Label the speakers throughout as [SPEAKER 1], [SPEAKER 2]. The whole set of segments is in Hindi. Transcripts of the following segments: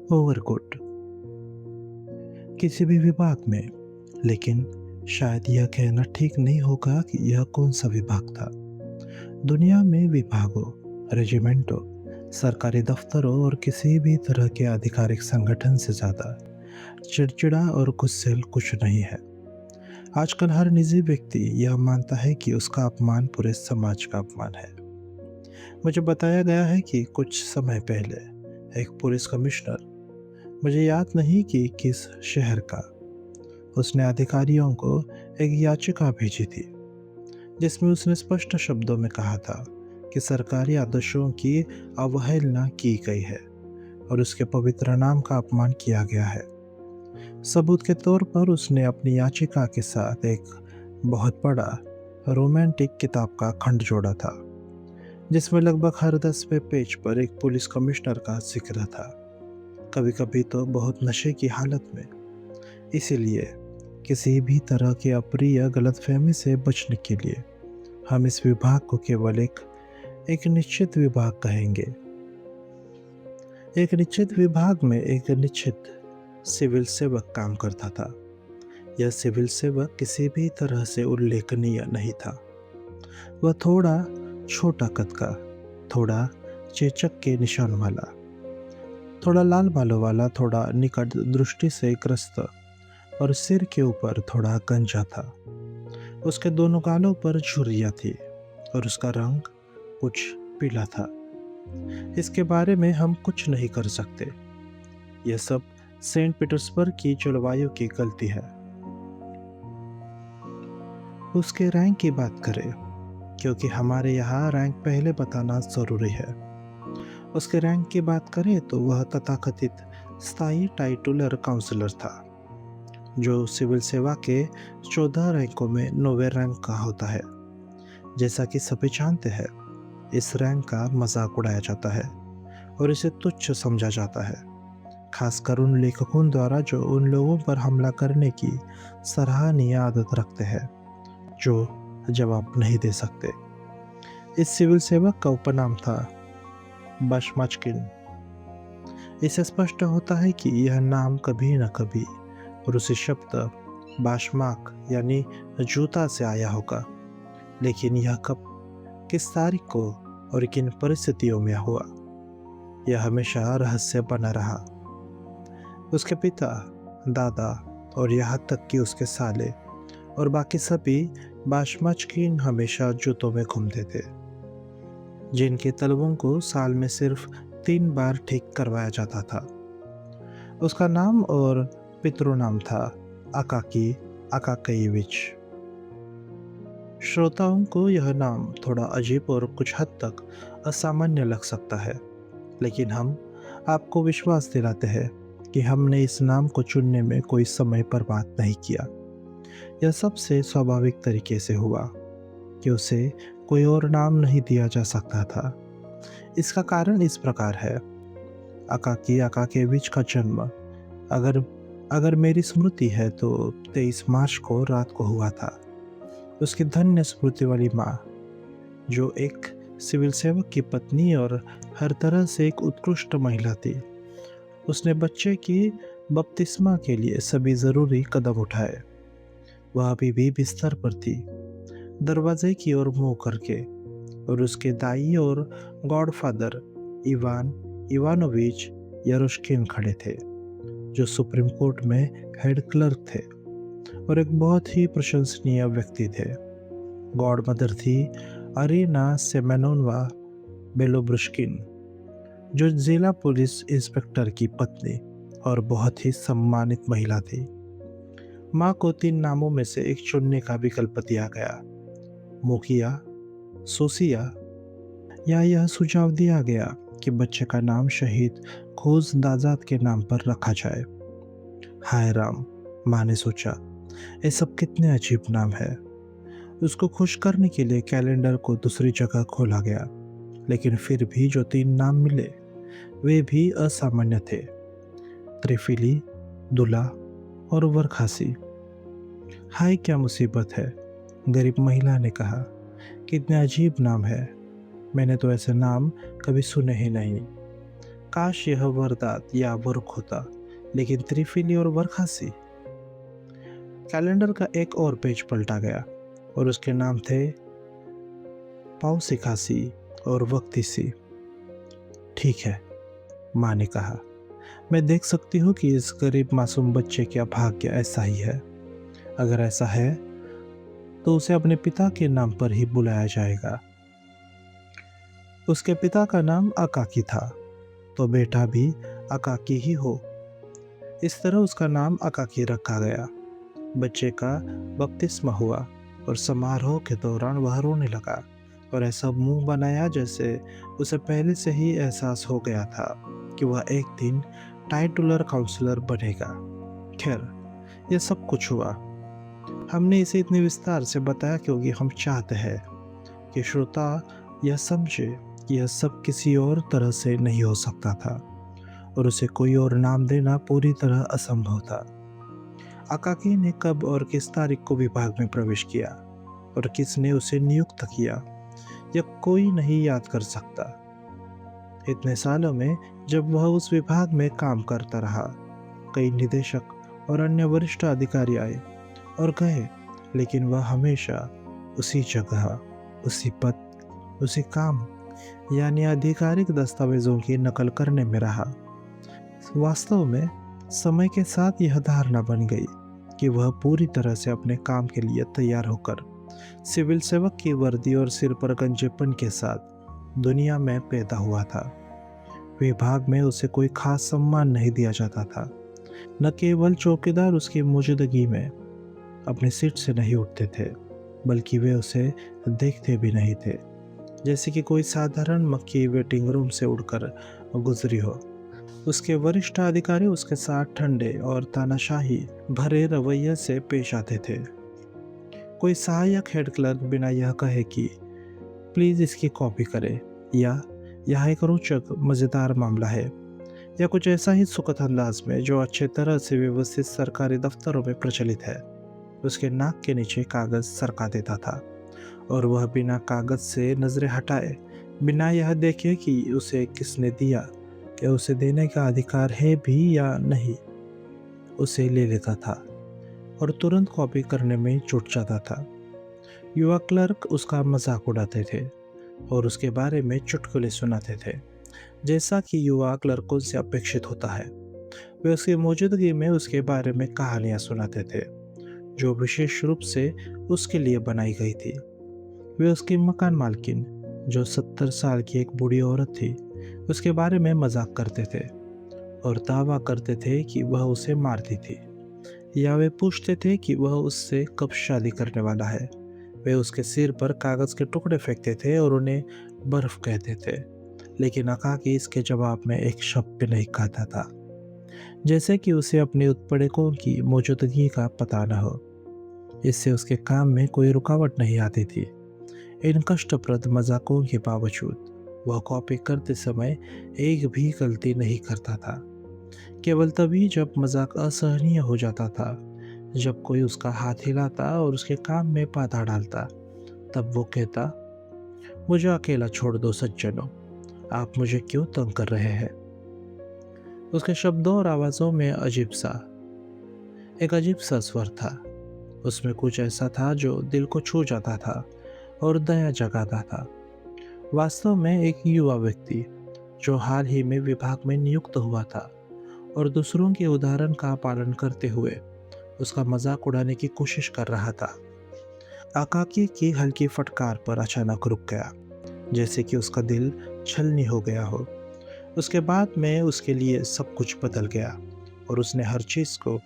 [SPEAKER 1] ओवरकोट किसी भी विभाग में, लेकिन शायद यह कहना ठीक नहीं होगा कि यह कौन सा विभाग था। दुनिया में विभागों, रेजिमेंटों, सरकारी दफ्तरों और किसी भी तरह के आधिकारिक संगठन से ज़्यादा चिड़चिड़ा और गुस्सैल कुछ नहीं है। आजकल हर निजी व्यक्ति यह मानता है कि उसका अपमान पूरे समाज का अपमान है। मुझे बताया गया है कि कुछ समय पहले एक पुलिस कमिश्नर, मुझे याद नहीं कि किस शहर का, उसने अधिकारियों को एक याचिका भेजी थी जिसमें उसने स्पष्ट शब्दों में कहा था कि सरकारी आदेशों की अवहेलना की गई है और उसके पवित्र नाम का अपमान किया गया है। सबूत के तौर पर उसने अपनी याचिका के साथ एक बहुत बड़ा रोमांटिक किताब का खंड जोड़ा था जिसमें लगभग हर 10वें पेज पर एक पुलिस कमिश्नर का जिक्र था, कभी कभी तो बहुत नशे की हालत में। इसीलिए किसी भी तरह की अप्रिय गलतफहमी से बचने के लिए हम इस विभाग को केवल एक निश्चित विभाग कहेंगे। एक निश्चित विभाग में एक निश्चित सिविल सेवक काम करता था। यह सिविल सेवक किसी भी तरह से उल्लेखनीय नहीं था। वह थोड़ा छोटा कद का, थोड़ा चेचक के निशान वाला, थोड़ा लाल बालों वाला, थोड़ा निकट दृष्टि से ग्रस्त और सिर के ऊपर थोड़ा गंजा था। उसके दोनों गालों पर झुर्रियाँ थी और उसका रंग कुछ पीला था। इसके बारे में हम कुछ नहीं कर सकते। यह सब सेंट पीटर्सबर्ग की जलवायु की गलती है। उसके रैंक की बात करें, क्योंकि हमारे यहाँ रैंक पहले बताना जरूरी है। उसके रैंक की बात करें तो वह तथाकथित स्थायी टाइटुलर काउंसलर था, जो सिविल सेवा के 14 रैंकों में 9वें रैंक का होता है। जैसा कि सभी जानते हैं, इस रैंक का मजाक उड़ाया जाता है और इसे तुच्छ समझा जाता है, खासकर उन लेखकों द्वारा जो उन लोगों पर हमला करने की सराहनीय आदत रखते हैं जो जवाब नहीं दे सकते। इस सिविल सेवक का उपनाम था बाशमाचकिन। इससे स्पष्ट होता है कि यह नाम कभी न कभी रूसी शब्द बाशमाक यानी जूता से आया होगा, लेकिन यह कब, किस तारीख को और किन परिस्थितियों में हुआ, यह हमेशा रहस्य बना रहा। उसके पिता, दादा और यहाँ तक कि उसके साले और बाकी सभी बाशमाचकिन हमेशा जूतों में घूमते थे, जिनके तलवों को साल में सिर्फ 3 बार ठीक करवाया जाता था। उसका नाम और पितृनाम था अकाकी अकाकयेविच। श्रोताओं को यह नाम थोड़ा अजीब और कुछ हद तक असामान्य लग सकता है, लेकिन हम आपको विश्वास दिलाते हैं कि हमने इस नाम को चुनने में कोई समय बर्बाद नहीं किया। यह सबसे स्वाभाविक तरीके से हुआ कि उसे कोई और नाम नहीं दिया जा सकता था। इसका कारण इस प्रकार है। अकाकी अकाकेविच का जन्म, अगर अगर मेरी स्मृति है तो 23 मार्च को रात को हुआ था। उसकी धन्य स्मृति वाली माँ, जो एक सिविल सेवक की पत्नी और हर तरह से एक उत्कृष्ट महिला थी, उसने बच्चे की बपतिस्मा के लिए सभी ज़रूरी कदम उठाए। वह अभी भी बिस्तर पर थी, दरवाजे की ओर मुंह करके, और उसके दाई और गॉडफादर इवान इवानोविच यरुश्किन खड़े थे, जो सुप्रीम कोर्ट में हेड क्लर्क थे और एक बहुत ही प्रशंसनीय व्यक्ति थे। गॉड मदर थी अरीना सेमेनोवा बेलोब्रुश्किन, जो जिला पुलिस इंस्पेक्टर की पत्नी और बहुत ही सम्मानित महिला थी। माँ को 3 नामों में से एक चुनने का विकल्प दिया गया, मोकिया, सोसिया, या यह सुझाव दिया गया कि बच्चे का नाम शहीद खोज दाजाद के नाम पर रखा जाए। हाय राम, माँ ने सोचा, ये सब कितने अजीब नाम है। उसको खुश करने के लिए कैलेंडर को दूसरी जगह खोला गया, लेकिन फिर भी जो 3 नाम मिले वे भी असामान्य थे, त्रिफिली, दुला और वरखासी। हाय क्या मुसीबत है, गरीब महिला ने कहा। कितने अजीब नाम है, मैंने तो ऐसे नाम कभी सुने ही नहीं। काश यह वारदात या वर्क होता, लेकिन त्रिफिली और बरखासी। कैलेंडर का एक और पेज पलटा गया और उसके नाम थे पाउसिकासी और वक्तिसी। ठीक है, माँ ने कहा, मैं देख सकती हूँ कि इस गरीब मासूम बच्चे का भाग्य ऐसा ही है। अगर ऐसा है तो उसे अपने पिता के नाम पर ही बुलाया जाएगा। उसके पिता का नाम अकाकी था, तो बेटा भी अकाकी ही हो। इस तरह उसका नाम अकाकी रखा गया। बच्चे का बपतिस्मा हुआ और समारोह के दौरान वह रोने लगा और ऐसा मुंह बनाया जैसे उसे पहले से ही एहसास हो गया था कि वह एक दिन टाइटुलर काउंसलर बनेगा। खैर, यह सब कुछ हुआ। हमने इसे इतने विस्तार से बताया क्योंकि हम चाहते हैं कि श्रोता यह समझे कि यह सब किसी और तरह से नहीं हो सकता था और उसे कोई और नाम देना पूरी तरह असंभव था। अकाकी ने कब और किस तारीख को विभाग में प्रवेश किया और किसने उसे नियुक्त किया, यह कोई नहीं याद कर सकता। इतने सालों में जब वह उस विभाग में काम करता रहा, कई निदेशक और अन्य वरिष्ठ अधिकारी आए और गए, लेकिन वह हमेशा उसी जगह, उसी पद, उसी काम, यानी आधिकारिक दस्तावेजों की नकल करने में रहा। वास्तव में समय के साथ यह धारणा बन गई कि वह पूरी तरह से अपने काम के लिए तैयार होकर सिविल सेवक की वर्दी और सिर पर गंजेपन के साथ दुनिया में पैदा हुआ था। विभाग में उसे कोई खास सम्मान नहीं दिया जाता था। न केवल चौकीदार उसकी मौजूदगी में अपनी सीट से नहीं उठते थे, बल्कि वे उसे देखते भी नहीं थे, जैसे कि कोई साधारण मक्खी वेटिंग रूम से उड़कर गुजरी हो। उसके वरिष्ठ अधिकारी उसके साथ ठंडे और तानाशाही भरे रवैये से पेश आते थे। कोई सहायक हेड क्लर्क बिना यह कहे कि प्लीज इसकी कॉपी करें या यह एक रोचक मज़ेदार मामला है, या कुछ ऐसा ही सुखद अंदाज में जो अच्छे तरह से व्यवस्थित सरकारी दफ्तरों में प्रचलित है, उसके नाक के नीचे कागज सरका देता था और वह बिना कागज से नजरें हटाए, बिना यह देखे कि उसे किसने दिया या उसे देने का अधिकार है भी या नहीं, उसे ले लेता था और तुरंत कॉपी करने में जुट जाता था। युवा क्लर्क उसका मजाक उड़ाते थे और उसके बारे में चुटकुले सुनाते थे, जैसा कि युवा क्लर्कों से अपेक्षित होता है। वे उसकी मौजूदगी में उसके बारे में कहानियां सुनाते थे जो विशेष रूप से उसके लिए बनाई गई थी। वे उसकी मकान मालकिन, जो 70 साल की एक बूढ़ी औरत थी, उसके बारे में मजाक करते थे और दावा करते थे कि वह उसे मारती थी, या वे पूछते थे कि वह उससे कब शादी करने वाला है। वे उसके सिर पर कागज के टुकड़े फेंकते थे और उन्हें बर्फ कहते थे, लेकिन अकाकी इसके जवाब में एक शब्द भी नहीं कहता था, जैसे कि उसे अपने उत्पीड़कों की मौजूदगी का पता न हो। इससे उसके काम में कोई रुकावट नहीं आती थी। इन कष्टप्रद मजाकों के बावजूद वह कॉपी करते समय एक भी गलती नहीं करता था। केवल तभी जब मजाक असहनीय हो जाता था, जब कोई उसका हाथ हिलाता और उसके काम में बाधा डालता, तब वो कहता, मुझे अकेला छोड़ दो सज्जनों, आप मुझे क्यों तंग कर रहे हैं। उसके शब्दों और आवाज़ों में एक अजीब सा स्वर था। उसमें कुछ ऐसा था जो दिल को छू जाता था और दया जगाता था। वास्तव में एक युवा व्यक्ति जो हाल ही में विभाग में नियुक्त हुआ था और दूसरों के उदाहरण का पालन करते हुए उसका मजाक उड़ाने की कोशिश कर रहा था, अकाकी की हल्की फटकार पर अचानक रुक गया, जैसे कि उसका दिल छलनी हो गया हो। उसके बाद में उसके लिए सब कुछ बदल गया और उसने हर चीज़ को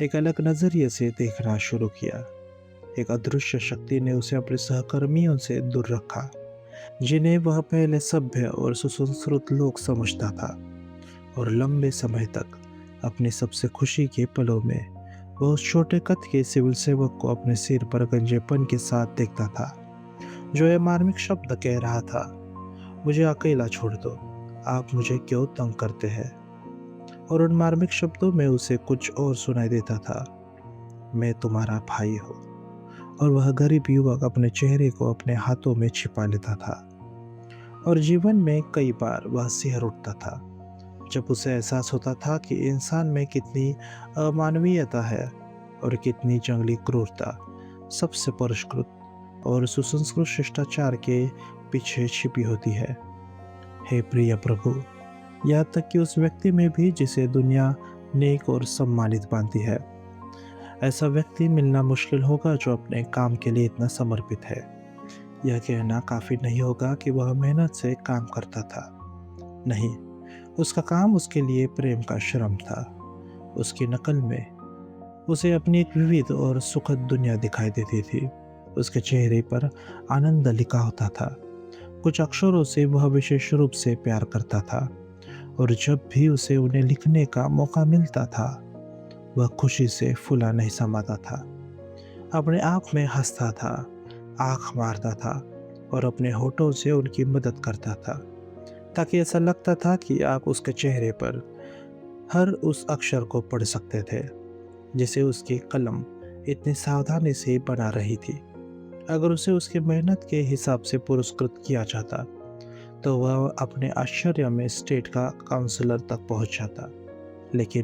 [SPEAKER 1] एक अलग नज़रिए से देखना शुरू किया। एक अदृश्य शक्ति ने उसे अपने सहकर्मियों से दूर रखा, जिन्हें वह पहले सभ्य और सुसंस्कृत लोग समझता था, और लंबे समय तक अपनी सबसे खुशी के पलों में वह उस छोटे कद के सिविल सेवक को अपने सिर पर गंजेपन के साथ देखता था, जो यह मार्मिक शब्द कह रहा था, मुझे अकेला छोड़ दो, आप मुझे क्यों तंग करते हैं। और उन मार्मिक शब्दों में उसे कुछ और सुनाई देता था, मैं तुम्हारा भाई हूँ। और वह गरीब युवक अपने चेहरे को अपने हाथों में छिपा लेता था और जीवन में कई बार वह सिहर उठता था जब उसे एहसास होता था कि इंसान में कितनी अमानवीयता है और कितनी जंगली क्रूरता सबसे परिष्कृत और सुसंस्कृत शिष्टाचार के पीछे छिपी होती है। हे प्रिय प्रभु, यहाँ तक कि उस व्यक्ति में भी जिसे दुनिया नेक और सम्मानित मानती है, ऐसा व्यक्ति मिलना मुश्किल होगा जो अपने काम के लिए इतना समर्पित है। यह कहना काफ़ी नहीं होगा कि वह मेहनत से काम करता था। नहीं, उसका काम उसके लिए प्रेम का श्रम था। उसकी नकल में उसे अपनी एक विविध और सुखद दुनिया दिखाई देती थी। उसके चेहरे पर आनंद लिखा होता था। कुछ अक्षरों से वह विशेष रूप से प्यार करता था और जब भी उसे उन्हें लिखने का मौका मिलता था, वह खुशी से फूला नहीं समाता था। अपने आप में हंसता था, आँख मारता था और अपने होठों से उनकी मदद करता था, ताकि ऐसा लगता था कि आप उसके चेहरे पर हर उस अक्षर को पढ़ सकते थे जिसे उसकी कलम इतनी सावधानी से बना रही थी। अगर उसे उसकी मेहनत के हिसाब से पुरस्कृत किया जाता, तो वह अपने आश्चर्य में स्टेट का काउंसलर तक पहुंच जाता। लेकिन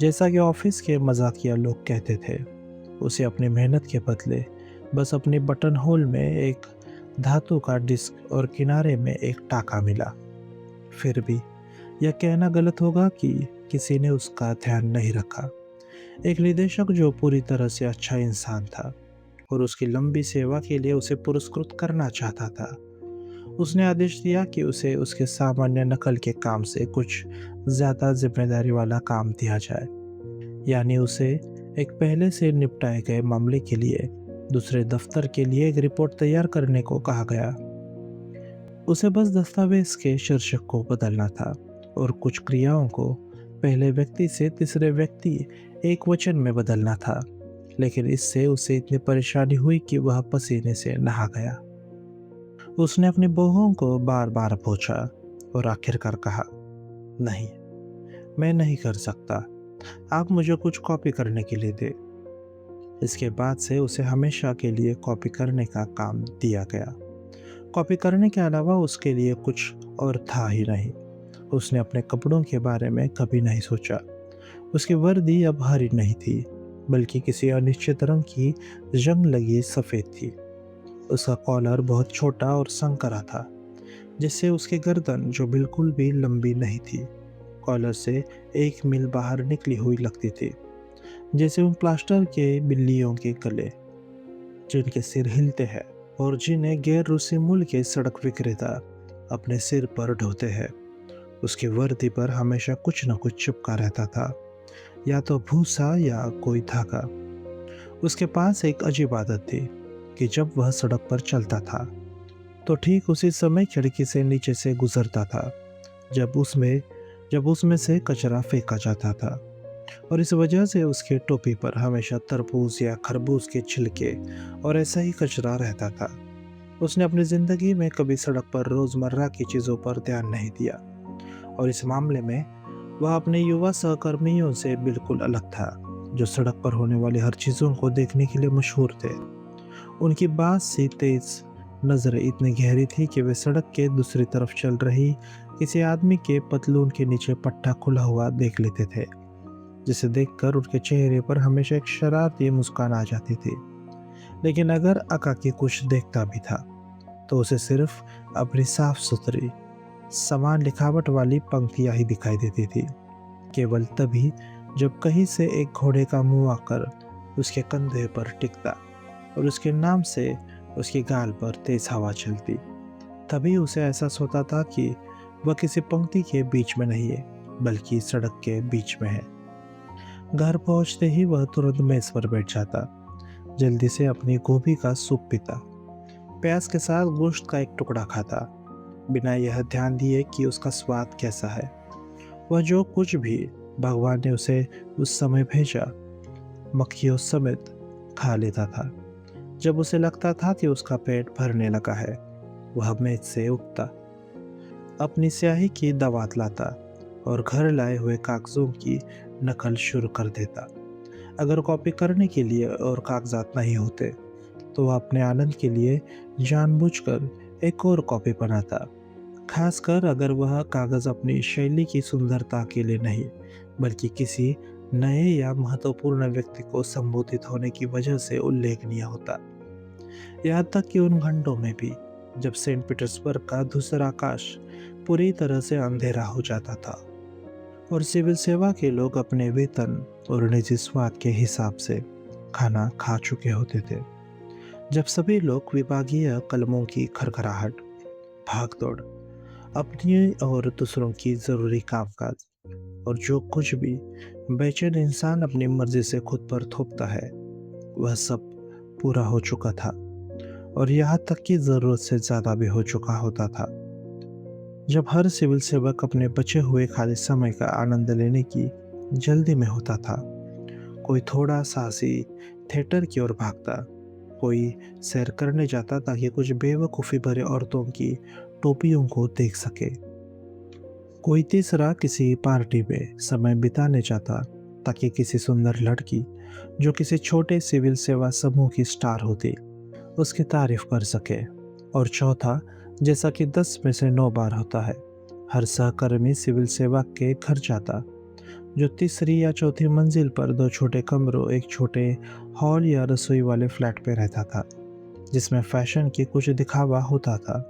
[SPEAKER 1] जैसा कि ऑफिस के मजाकिया लोग कहते थे, उसे अपनी मेहनत के बदले बस अपने बटन होल में एक धातु का डिस्क और किनारे में एक टाका मिला। फिर भी यह कहना गलत होगा कि किसी ने उसका ध्यान नहीं रखा। एक निदेशक जो पूरी तरह से अच्छा इंसान था और उसकी लंबी सेवा के लिए उसे पुरस्कृत करना चाहता था, उसने आदेश दिया कि उसे उसके सामान्य नकल के काम से कुछ ज़्यादा जिम्मेदारी वाला काम दिया जाए। यानी उसे एक पहले से निपटाए गए मामले के लिए दूसरे दफ्तर के लिए एक रिपोर्ट तैयार करने को कहा गया। उसे बस दस्तावेज के शीर्षक को बदलना था और कुछ क्रियाओं को पहले व्यक्ति से तीसरे व्यक्ति एक वचन में बदलना था। लेकिन इससे उसे इतनी परेशानी हुई कि वह पसीने से नहा गया। उसने अपनी बाहों को बार बार पोंछा और आखिरकार कहा, नहीं, मैं नहीं कर सकता। आप मुझे कुछ कॉपी करने के लिए दे। इसके बाद से उसे हमेशा के लिए कॉपी करने का काम दिया गया। कॉपी करने के अलावा उसके लिए कुछ और था ही नहीं। उसने अपने कपड़ों के बारे में कभी नहीं सोचा। उसकी वर्दी अब हरी नहीं थी, बल्कि किसी अनिश्चित रंग की जंग लगी सफ़ेद थी। उसका कॉलर बहुत छोटा और संकरा था, जिससे उसकी गर्दन, जो बिल्कुल भी लंबी नहीं थी, कॉलर से 1 मील बाहर निकली हुई लगती थी। जैसे उन प्लास्टर के बिल्लियों के गले जिनके सिर हिलते हैं और जिन्हें गैर रूसी मूल के सड़क विक्रेता अपने सिर पर ढोते हैं। उसकी वर्दी पर हमेशा कुछ न कुछ चिपका रहता था, या तो भूसा या कोई धागा। उसके पास एक अजीब आदत थी कि जब वह सड़क पर चलता था, तो ठीक उसी समय खिड़की से नीचे से गुजरता था जब उसमें से कचरा फेंका जाता था। और इस वजह से उसके टोपी पर हमेशा तरबूज या खरबूज के छिलके और ऐसा ही कचरा रहता था। उसने अपनी ज़िंदगी में कभी सड़क पर रोज़मर्रा की चीज़ों पर ध्यान नहीं दिया, और इस मामले में वह अपने युवा सहकर्मियों से बिल्कुल अलग था, जो सड़क पर होने वाली हर चीज़ों को देखने के लिए मशहूर थे। उनकी बात सी तेज नज़रें इतनी गहरी थी कि वे सड़क के दूसरी तरफ चल रही किसी आदमी के पतलून के नीचे पट्टा खुला हुआ देख लेते थे, जिसे देखकर उनके चेहरे पर हमेशा एक शरारती मुस्कान आ जाती थी। लेकिन अगर अकाकी कुछ देखता भी था, तो उसे सिर्फ अपनी साफ सुथरी समान लिखावट वाली पंक्तियां ही दिखाई देती थी। केवल तभी जब कहीं से एक घोड़े का मुंह आकर उसके कंधे पर टिकता और उसके नाम से उसकी गाल पर तेज हवा चलती, तभी उसे एहसास होता था कि वह किसी पंक्ति के बीच में नहीं है, बल्कि सड़क के बीच में है। घर पहुंचते ही वह तुरंत मेज पर बैठ जाता, जल्दी से अपनी गोभी का सूप पीता, प्याज के साथ गोश्त का एक टुकड़ा खाता, बिना यह ध्यान दिए कि उसका स्वाद कैसा है। वह जो कुछ भी भगवान ने उसे उस समय भेजा, मक्खियों समेत खा लेता था। जब उसे लगता था कि उसका पेट भरने लगा है, वह मेज से उठता, अपनी स्याही की दवात लाता और घर लाए हुए कागजों की नकल शुरू कर देता। अगर कॉपी करने के लिए और कागजात नहीं होते, तो वह अपने आनंद के लिए जानबूझकर एक और कॉपी बनाता। खासकर अगर वह कागज़ अपनी शैली की सुंदरता के लिए नहीं, बल्कि किसी नए या महत्वपूर्ण व्यक्ति को संबोधित होने की वजह से उल्लेखनीय होता। यहाँ तक कि उन घंटों में भी, जब सेंट पीटर्सबर्ग का धूसर आकाश पूरी तरह से अंधेरा हो जाता था और सिविल सेवा के लोग अपने वेतन और निजी स्वाद के हिसाब से खाना खा चुके होते थे। जब सभी लोग विभागीय कलमों की खरखराहट, भाग-दौड़, अपनी और दूसरों की ज़रूरी कामकाज और जो कुछ भी बेचैन इंसान अपनी मर्ज़ी से खुद पर थोपता है, वह सब पूरा हो चुका था और यहाँ तक कि ज़रूरत से ज़्यादा भी हो चुका होता था। जब हर सिविल सेवक अपने बचे हुए खाली समय का आनंद लेने की जल्दी में होता था, कोई थोड़ा साहसी थिएटर की ओर भागता, कोई सैर करने जाता ताकि कुछ बेवकूफ़ी भरे औरतों की टोपियों को देख सके, कोई तीसरा किसी पार्टी में समय बिताने जाता ताकि किसी सुंदर लड़की जो किसी छोटे सिविल सेवा समूह की स्टार होती, उसकी तारीफ कर सके, और चौथा, जैसा कि 10 में से 9 बार होता है, हर सहकर्मी सिविल सेवा के घर जाता जो तीसरी या चौथी मंजिल पर 2 छोटे कमरों, एक छोटे हॉल या रसोई वाले फ्लैट पे रहता था, जिसमें फैशन की कुछ दिखावा होता था,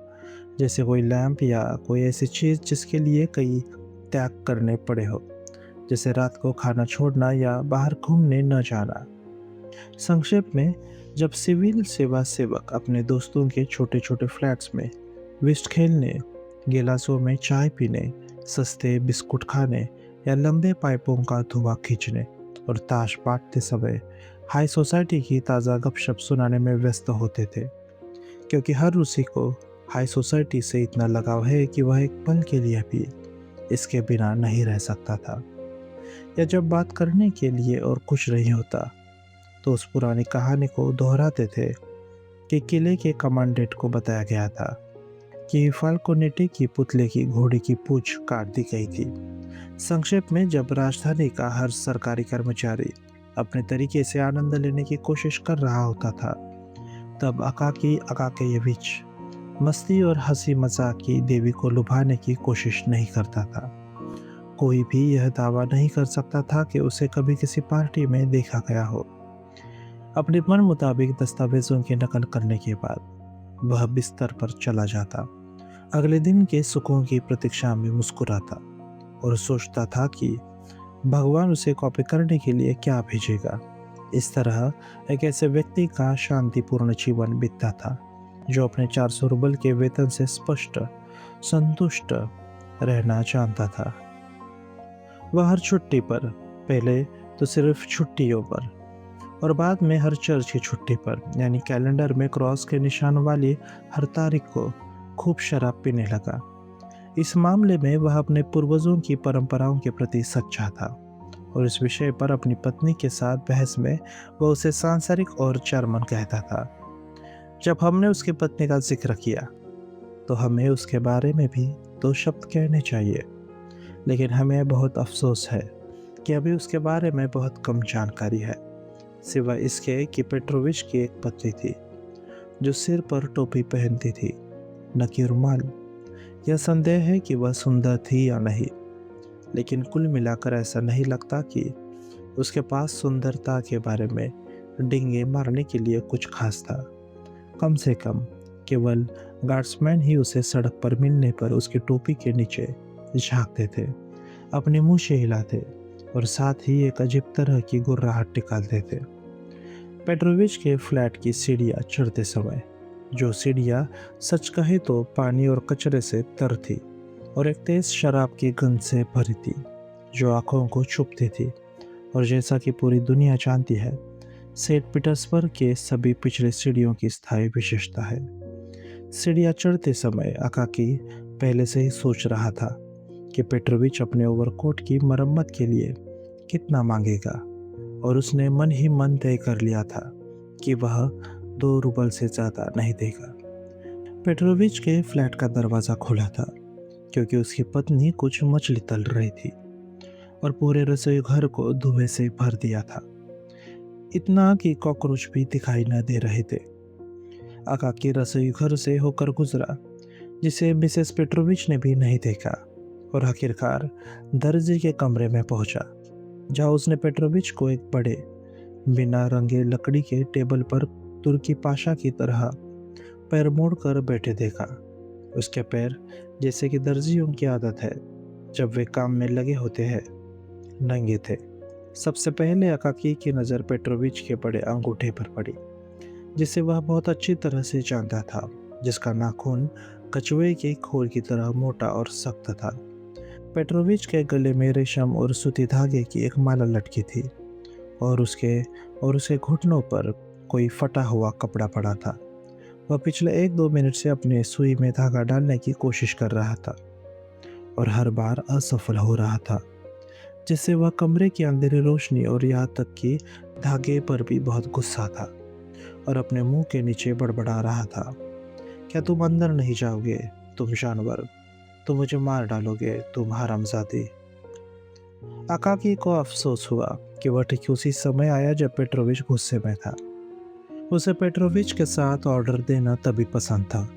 [SPEAKER 1] जैसे कोई लैंप या कोई ऐसी चीज़ जिसके लिए कई त्याग करने पड़े हो, जैसे रात को खाना छोड़ना या बाहर घूमने न जाना। संक्षेप में, जब सिविल सेवा सेवक अपने दोस्तों के छोटे-छोटे फ्लैट्स में व्हिस्ट खेलने, गिलासों में चाय पीने, सस्ते बिस्कुट खाने या लंबे पाइपों का धुआं खींचने और ताश बांटते समय हाई सोसाइटी की ताज़ा गपशप सुनाने में व्यस्त होते थे, क्योंकि हर रूसी को हाई सोसाइटी से इतना लगाव है कि वह एक पल के लिए भी इसके बिना नहीं रह सकता था। या जब बात करने के लिए और कुछ नहीं होता, तो उस पुरानी कहानी को दोहराते थे कि किले के कमांडेंट को बताया गया था कि फाल्कोनेटी की पुतले की घोड़ी की पूंछ काट दी गई थी। संक्षेप में, जब राजधानी का हर सरकारी कर्मचारी अपने तरीके से आनंद लेने की कोशिश कर रहा होता था, तब अकाकी अकाकेयेविच मस्ती और हंसी मजाक की देवी को लुभाने की कोशिश नहीं करता था। कोई भी यह दावा नहीं कर सकता था कि उसे कभी किसी पार्टी में देखा गया हो। अपने मन मुताबिक दस्तावेजों की नकल करने के बाद वह बिस्तर पर चला जाता, अगले दिन के सुखों की प्रतीक्षा में मुस्कुराता और सोचता था कि भगवान उसे कॉपी करने के लिए क्या भेजेगा। इस तरह एक ऐसे व्यक्ति का शांतिपूर्ण जीवन बीतता था जो अपने 400 रूबल के वेतन से स्पष्ट संतुष्ट रहना जानता था। वह हर छुट्टी पर, पहले तो सिर्फ छुट्टियों पर और बाद में हर चर्च की छुट्टी पर, यानी कैलेंडर में क्रॉस के निशान वाली हर तारीख को खूब शराब पीने लगा। इस मामले में वह अपने पूर्वजों की परंपराओं के प्रति सच्चा था और इस विषय पर अपनी पत्नी के साथ बहस में वह उसे सांसारिक और जर्मन कहता था। जब हमने उसकी पत्नी का जिक्र किया, तो हमें उसके बारे में भी 2 शब्द कहने चाहिए, लेकिन हमें बहुत अफसोस है कि अभी उसके बारे में बहुत कम जानकारी है, सिवाय इसके कि पेट्रोविच की एक पत्नी थी जो सिर पर टोपी पहनती थी, न कि रुमाल। यह संदेह है कि वह सुंदर थी या नहीं, लेकिन कुल मिलाकर ऐसा नहीं लगता कि उसके पास सुंदरता के बारे में डींगे मारने के लिए कुछ खास था। कम से कम केवल गार्ड्समैन ही उसे सड़क पर मिलने पर उसकी टोपी के नीचे झांकते थे, अपने मुंह से हिलाते और साथ ही एक अजीब तरह की गुर्राहट निकालते थे। पेट्रोविच के फ्लैट की सीढ़ियाँ चढ़ते समय, जो सीढ़ियाँ सच कहे तो पानी और कचरे से तर थी और एक तेज शराब की गंध से भरी थी जो आंखों को चुभती थी, और जैसा कि पूरी दुनिया जानती है, सेंट पीटर्सबर्ग के सभी पिछले सीढ़ियों की स्थायी विशेषता है। सीढ़ियाँ चढ़ते समय अकाकी पहले से ही सोच रहा था कि पेट्रोविच अपने ओवरकोट की मरम्मत के लिए कितना मांगेगा, और उसने मन ही मन तय कर लिया था कि वह 2 रूबल से ज़्यादा नहीं देगा। पेट्रोविच के फ्लैट का दरवाज़ा खुला था क्योंकि उसकी पत्नी कुछ मछली तल रही थी और पूरे रसोई घर को धुएं से भर दिया था, इतना कि कॉकरोच भी दिखाई न दे रहे थे। अकाकी रसोई घर से होकर गुजरा जिसे मिसेस पेट्रोविच ने भी नहीं देखा, और आखिरकार दर्जी के कमरे में पहुंचा, जहां उसने पेट्रोविच को एक बड़े बिना रंगे लकड़ी के टेबल पर तुर्की पाशा की तरह पैर मोड़कर बैठे देखा। उसके पैर, जैसे कि दर्जियों की आदत है जब वे काम में लगे होते हैं, नंगे थे। सबसे पहले अकाकी की नज़र पेट्रोविच के बड़े अंगूठे पर पड़ी, जिसे वह बहुत अच्छी तरह से जानता था, जिसका नाखून कछुए के खोल की तरह मोटा और सख्त था। पेट्रोविच के गले में रेशम और सूती धागे की एक माला लटकी थी, और उसके घुटनों पर कोई फटा हुआ कपड़ा पड़ा था। वह पिछले 1-2 मिनट से अपने सुई में धागा डालने की कोशिश कर रहा था, और हर बार असफल हो रहा था, जिससे वह कमरे की अंधेरी रोशनी और यहाँ तक कि धागे पर भी बहुत गुस्सा था, और अपने मुंह के नीचे बड़बड़ा रहा था, क्या तुम अंदर नहीं जाओगे, तुम जानवर, तुम मुझे मार डालोगे, तुम हरामजादी। अकाकी को अफसोस हुआ कि वह ठीक उसी समय आया जब पेट्रोविच गुस्से में था। उसे पेट्रोविच के साथ ऑर्डर देना तभी पसंद था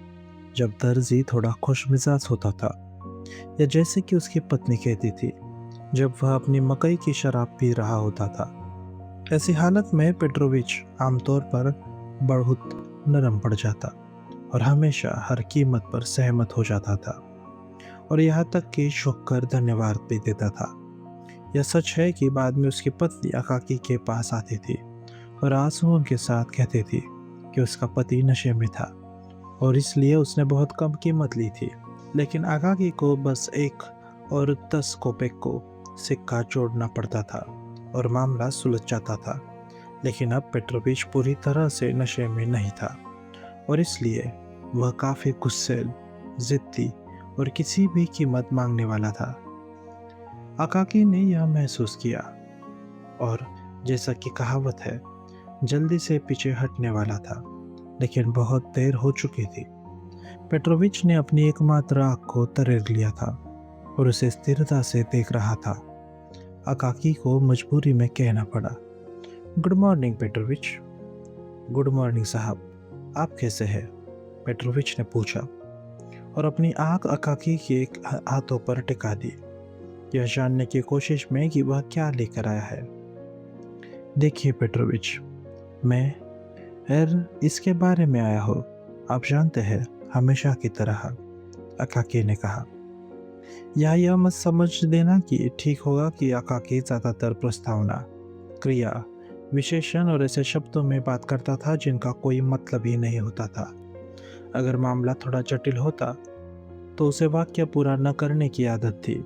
[SPEAKER 1] जब दर्जी थोड़ा खुशमिजाज होता था, या जैसे कि उसकी पत्नी कहती थी, जब वह अपनी मकई की शराब पी रहा होता था। ऐसी हालत में पेट्रोविच आमतौर पर बहुत नरम पड़ जाता और हमेशा हर कीमत पर सहमत हो जाता था, और यहाँ तक कि झुक कर धन्यवाद भी देता था। यह सच है कि बाद में उसकी पत्नी अकाकी के पास आती थी और आंसुओं के साथ कहती थी कि उसका पति नशे में था और इसलिए उसने बहुत कम कीमत ली थी, लेकिन अकाकी को बस 1 और 10 कोपेक को सिक्का जोड़ना पड़ता था और मामला सुलझ जाता था। लेकिन अब पेट्रोविच पूरी तरह से नशे में नहीं था, और इसलिए वह काफ़ी गुस्सैल, जिद्दी और किसी भी कीमत मांगने वाला था। अकाकी ने यह महसूस किया, और जैसा कि कहावत है, जल्दी से पीछे हटने वाला था, लेकिन बहुत देर हो चुकी थी। पेट्रोविच ने अपनी एकमात्र आँख को तरेर लिया था और उसे स्थिरता से देख रहा था। अकाकी को मजबूरी में कहना पड़ा, good morning Petrovich. Good morning साहब, आप कैसे हैं? पेट्रोविच ने पूछा, और अपनी आँख अकाकी के हाथों पर टिका दी, यह जानने की कोशिश में कि वह क्या लेकर आया है। देखिए पेट्रोविच, मैं इसके बारे में आया हो, आप जानते हैं, हमेशा की तरह, अकाकी ने कहा। यह मत समझ देना कि ठीक होगा कि अकाकी ज़्यादातर प्रस्तावना, क्रिया, विशेषण और ऐसे शब्दों में बात करता था जिनका कोई मतलब ही नहीं होता था। अगर मामला थोड़ा जटिल होता तो उसे वाक्य पूरा न करने की आदत थी,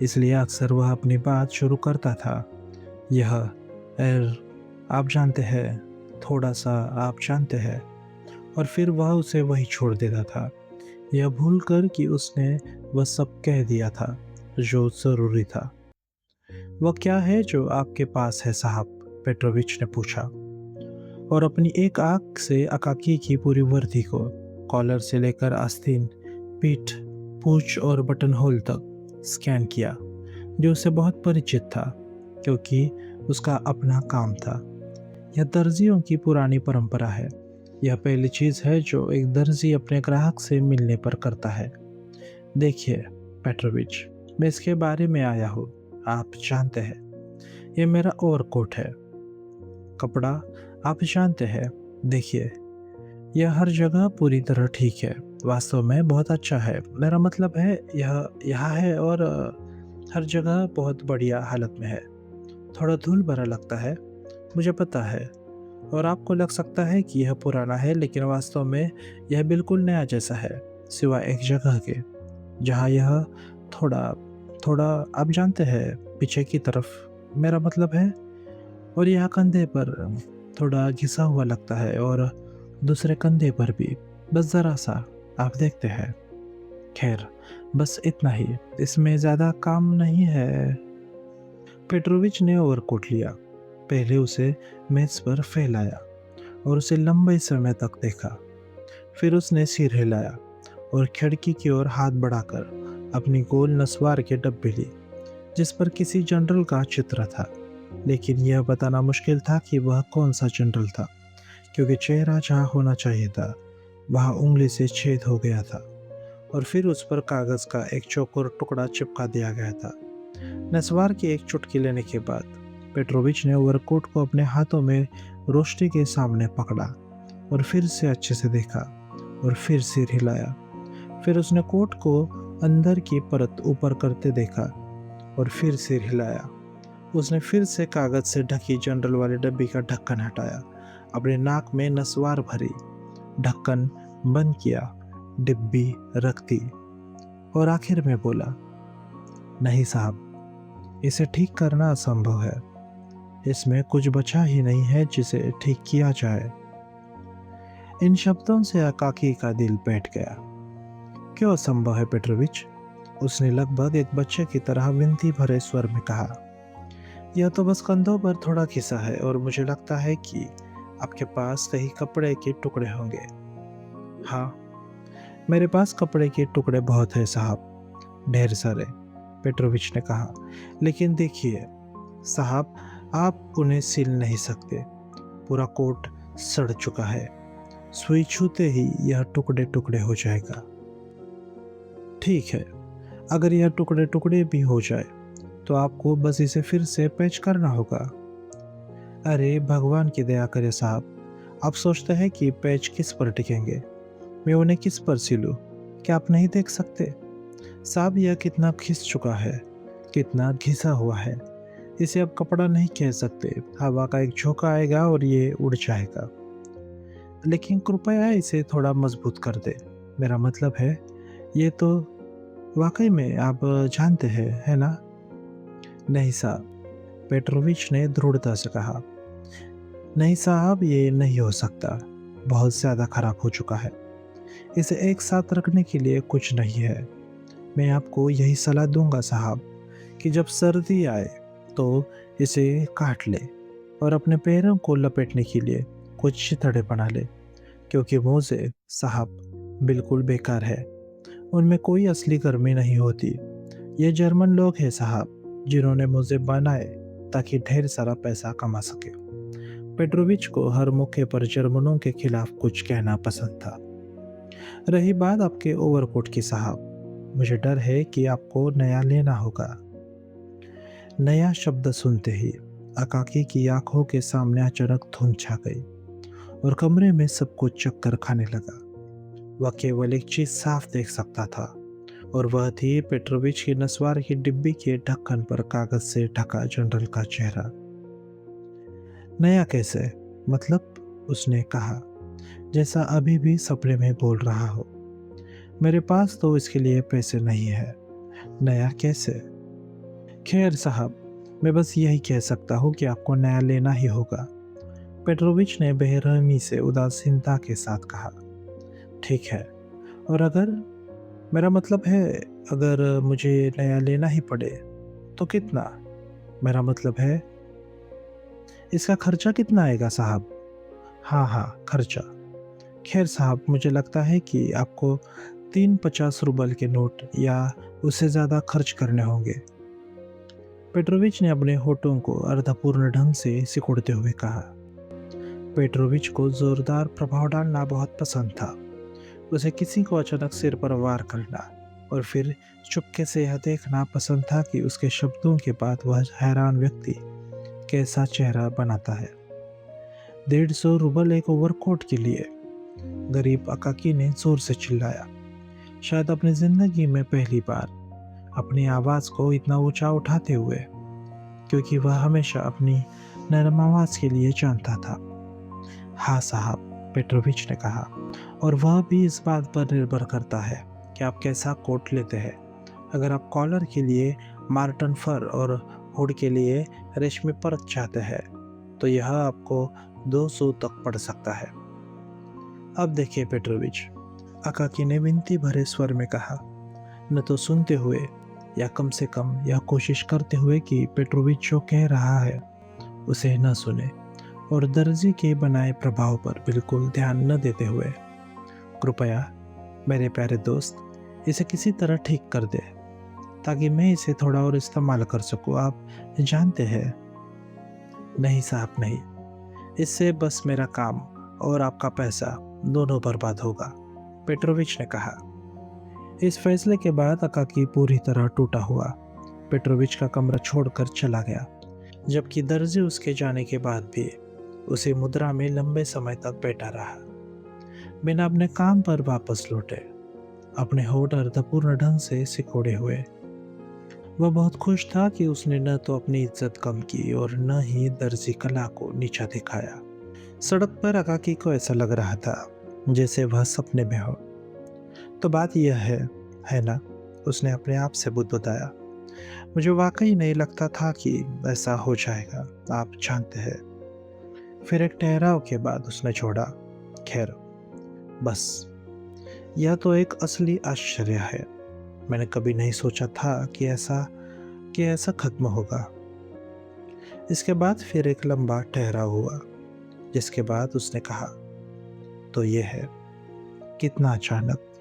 [SPEAKER 1] इसलिए अक्सर वह अपनी बात शुरू करता था, यह आप जानते हैं, थोड़ा सा आप जानते हैं, और फिर वह उसे वही छोड़ देता था, यह भूलकर कि उसने वह सब कह दिया था जो ज़रूरी था। वह क्या है जो आपके पास है साहब? पेट्रोविच ने पूछा, और अपनी एक आंख से अकाकी की पूरी वर्दी को, कॉलर से लेकर आस्तीन, पीठ, पूंछ और बटन होल तक स्कैन किया, जो उसे बहुत परिचित था क्योंकि उसका अपना काम था। यह दर्जियों की पुरानी परंपरा है। यह पहली चीज़ है जो एक दर्जी अपने ग्राहक से मिलने पर करता है। देखिए पेट्रोविच, मैं इसके बारे में आया हूँ, आप जानते हैं, यह मेरा ओवरकोट है। कपड़ा आप जानते हैं, देखिए, यह हर जगह पूरी तरह ठीक है, वास्तव में बहुत अच्छा है। मेरा मतलब है यह यहाँ है और हर जगह बहुत बढ़िया हालत में है। थोड़ा धूल भरा लगता है, मुझे पता है, और आपको लग सकता है कि यह पुराना है, लेकिन वास्तव में यह बिल्कुल नया जैसा है, सिवाय एक जगह के जहाँ यह थोड़ा थोड़ा आप जानते हैं, पीछे की तरफ, मेरा मतलब है, और यह कंधे पर थोड़ा घिसा हुआ लगता है, और दूसरे कंधे पर भी, बस ज़रा सा, आप देखते हैं। खैर, बस इतना ही, इसमें ज़्यादा काम नहीं है। पेट्रोविच ने ओवरकोट लिया, पहले उसे मेज पर फैलाया और उसे लंबे समय तक देखा। फिर उसने सिर हिलाया और खिड़की की ओर हाथ बढ़ाकर अपनी गोल नस्वार के डब्बे ली, जिस पर किसी जनरल का चित्र था, लेकिन यह बताना मुश्किल था कि वह कौन सा जनरल था, क्योंकि चेहरा जहाँ होना चाहिए था वहाँ उंगली से छेद हो गया था और फिर उस पर कागज का एक चौकोर टुकड़ा चिपका दिया गया था। नस्वार की एक चुटकी लेने के बाद पेट्रोविच ने ओवरकोट को अपने हाथों में रोशनी के सामने पकड़ा और फिर से अच्छे से देखा और फिर सिर हिलाया। फिर उसने कोट को अंदर की परत ऊपर करते देखा और फिर सिर हिलाया। उसने फिर से कागज से ढकी जनरल वाली डब्बी का ढक्कन हटाया, अपने नाक में नस्वार भरी, ढक्कन बंद किया, डिब्बी रख दी और आखिर में बोला, नहीं साहब, इसे ठीक करना असंभव है। इसमें कुछ बचा ही नहीं है जिसे ठीक किया जाए। इन शब्दों से अकाकी का दिल बैठ गया। क्यों असंभव है पेट्रोविच? उसने लगभग एक बच्चे की तरह विनती भरे स्वर में कहा। यह तो बस कंधों पर थोड़ा खिसा है और मुझे लगता है कि आपके पास कहीं कपड़े के टुकड़े होंगे। हाँ, मेरे पास कपड़े के टुकड़े बहुत है साहब, ढेर सारे, पेट्रोविच ने कहा। लेकिन देखिए साहब, आप उन्हें सिल नहीं सकते। पूरा कोट सड़ चुका है। सुई छूते ही यह टुकड़े टुकड़े हो जाएगा। ठीक है, अगर यह टुकड़े टुकड़े भी हो जाए तो आपको बस इसे फिर से पैच करना होगा। अरे भगवान की दया करे साहब, आप सोचते हैं कि पैच किस पर टिकेंगे? मैं उन्हें किस पर सिलूं? क्या आप नहीं देख सकते साहब, यह कितना खिस चुका है, कितना घिसा हुआ है। इसे अब कपड़ा नहीं कह सकते। हवा का एक झोंका आएगा और ये उड़ जाएगा। लेकिन कृपया इसे थोड़ा मजबूत कर दे। मेरा मतलब है, ये तो वाकई में आप जानते हैं, है ना? नहीं साहब, पेट्रोविच ने दृढ़ता से कहा। नहीं साहब, ये नहीं हो सकता। बहुत ज़्यादा खराब हो चुका है। इसे एक साथ रखने के लिए कुछ नहीं है। मैं आपको यही सलाह दूंगा साहब कि जब सर्दी आए तो इसे काट ले और अपने पैरों को लपेटने के लिए कुछ चिथड़े बना ले, क्योंकि मोजे साहब बिल्कुल बेकार है। उनमें कोई असली गर्मी नहीं होती। ये जर्मन लोग हैं साहब, जिन्होंने मोजे बनाए ताकि ढेर सारा पैसा कमा सके। पेट्रोविच को हर मौके पर जर्मनों के खिलाफ कुछ कहना पसंद था। रही बात आपके ओवरकोट की साहब, मुझे डर है कि आपको नया लेना होगा। नया शब्द सुनते ही अकाकी की आंखों के सामने अचानक धुंध छा गई और कमरे में सब कुछ चक्कर खाने लगा। वह केवल एक चीज साफ देख सकता था और वह थी पेट्रोविच की नस्वार की डिब्बी के ढक्कन पर कागज से ढका जनरल का चेहरा। नया कैसे? मतलब? उसने कहा, जैसा अभी भी सपने में बोल रहा हो। मेरे पास तो इसके लिए पैसे नहीं है। नया कैसे? खैर साहब, मैं बस यही कह सकता हूँ कि आपको नया लेना ही होगा, पेट्रोविच ने बेरहमी से उदासीनता के साथ कहा। ठीक है, और अगर, मेरा मतलब है, अगर मुझे नया लेना ही पड़े तो कितना? मेरा मतलब है, इसका खर्चा कितना आएगा साहब? हाँ हाँ, खर्चा। खैर साहब, मुझे लगता है कि आपको 3 50 रूबल के नोट या उससे ज़्यादा खर्च करने होंगे। पेट्रोविच ने अपने होठों को अर्धपूर्ण ढंग से सिकुड़ते हुए कहा। पेट्रोविच को जोरदार प्रभाव डालना बहुत पसंद था। उसे किसी को अचानक सिर पर वार करना और फिर चुपके से यह देखना पसंद था कि उसके शब्दों के बाद वह हैरान व्यक्ति कैसा चेहरा बनाता है। 150 रूबल एक ओवरकोट के लिए? गरीब अकाकी ने जोर से चिल्लाया, शायद अपनी जिंदगी में पहली बार अपनी आवाज को इतना ऊंचा उठाते हुए, क्योंकि वह हमेशा अपनी नरम आवाज के लिए जानता था। हाँ साहब, पेट्रोविच ने कहा, और वह भी इस बात पर निर्भर करता है कि आप कैसा कोट लेते हैं। अगर आप कॉलर के लिए मार्टन फर और हुड के लिए रेशमी परत चाहते हैं तो यह आपको 200 तक पड़ सकता है। अब देखिए पेट्रोविच, अकाकी ने विनती भरे स्वर में कहा, न तो सुनते हुए या कम से कम यह कोशिश करते हुए कि पेट्रोविच जो कह रहा है उसे न सुने, और दर्जी के बनाए प्रभाव पर बिल्कुल ध्यान न देते हुए, कृपया मेरे प्यारे दोस्त, इसे किसी तरह ठीक कर दे ताकि मैं इसे थोड़ा और इस्तेमाल कर सकूं। आप जानते हैं। नहीं साहब, नहीं, इससे बस मेरा काम और आपका पैसा दोनों बर्बाद होगा, पेट्रोविच ने कहा। इस फैसले के बाद अकाकी पूरी तरह टूटा हुआ पेट्रोविच का कमरा छोड़कर चला गया, जबकि दर्जी उसके जाने के बाद भी उसी मुद्रा में लंबे समय तक बैठा रहा, बिना अपने काम पर वापस लौटे, अपने होठ अर्थपूर्ण ढंग से सिकोड़े हुए। वह बहुत खुश था कि उसने न तो अपनी इज्जत कम की और न ही दर्जी कला को नीचा दिखाया। सड़क पर अकाकी को ऐसा लग रहा था जैसे वह सपने में हो। तो बात यह है ना? उसने अपने आप से बुदबुदाया। मुझे वाकई नहीं लगता था कि ऐसा हो जाएगा, आप जानते हैं। फिर एक ठहराव के बाद उसने छोड़ा, खैर, बस यह तो एक असली आश्चर्य है। मैंने कभी नहीं सोचा था कि ऐसा खत्म होगा। इसके बाद फिर एक लंबा ठहराव हुआ, जिसके बाद उसने कहा, तो ये है, कितना अचानक,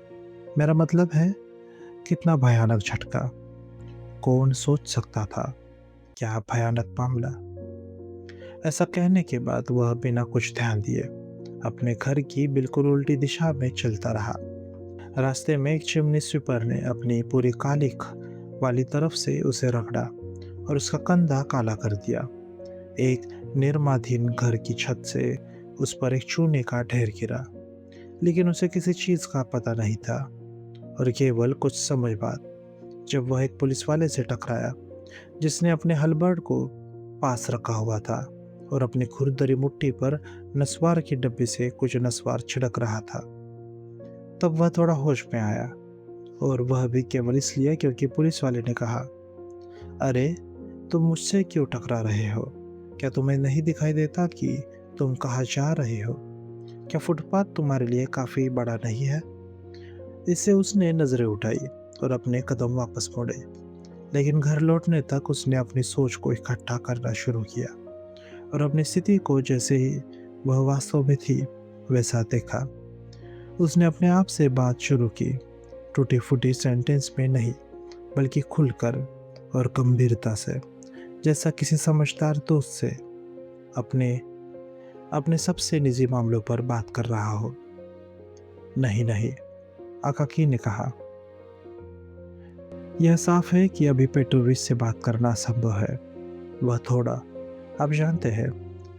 [SPEAKER 1] मेरा मतलब है कितना भयानक झटका। कौन सोच सकता था, क्या भयानक मामला। ऐसा कहने के बाद वह बिना कुछ ध्यान दिए अपने घर की बिल्कुल उल्टी दिशा में चलता रहा। रास्ते में एक चिमनी स्वीपर ने अपनी पूरी कालिख वाली तरफ से उसे रगड़ा और उसका कंधा काला कर दिया। एक निर्माधीन घर की छत से उस पर एक चूने का ढेर गिरा, लेकिन उसे किसी चीज का पता नहीं था। और केवल कुछ समय बाद जब वह एक पुलिस वाले से टकराया, जिसने अपने हलबर्ड को पास रखा हुआ था और अपनी खुरदरी मुट्ठी पर नस्वार की डब्बी से कुछ नस्वार छिड़क रहा था, तब वह थोड़ा होश में आया। और वह भी केवल इसलिए क्योंकि पुलिस वाले ने कहा, अरे, तुम मुझसे क्यों टकरा रहे हो? क्या तुम्हें नहीं दिखाई देता कि तुम कहाँ जा रहे हो? क्या फुटपाथ तुम्हारे लिए काफी बड़ा नहीं है? इससे उसने नजरें उठाई और अपने कदम वापस मोड़े, लेकिन घर लौटने तक उसने अपनी सोच को इकट्ठा करना शुरू किया और अपनी स्थिति को जैसे ही वह वास्तव में थी वैसा देखा। उसने अपने आप से बात शुरू की, टूटी फूटी सेंटेंस में नहीं, बल्कि खुलकर और गंभीरता से, जैसा किसी समझदार दोस्त से अपने अपने सबसे निजी मामलों पर बात कर रहा हो। नहीं नहीं, अकाकी ने कहा, यह साफ है कि अभी पेट्रोविच से बात करना असंभव है। वह थोड़ा, आप जानते हैं,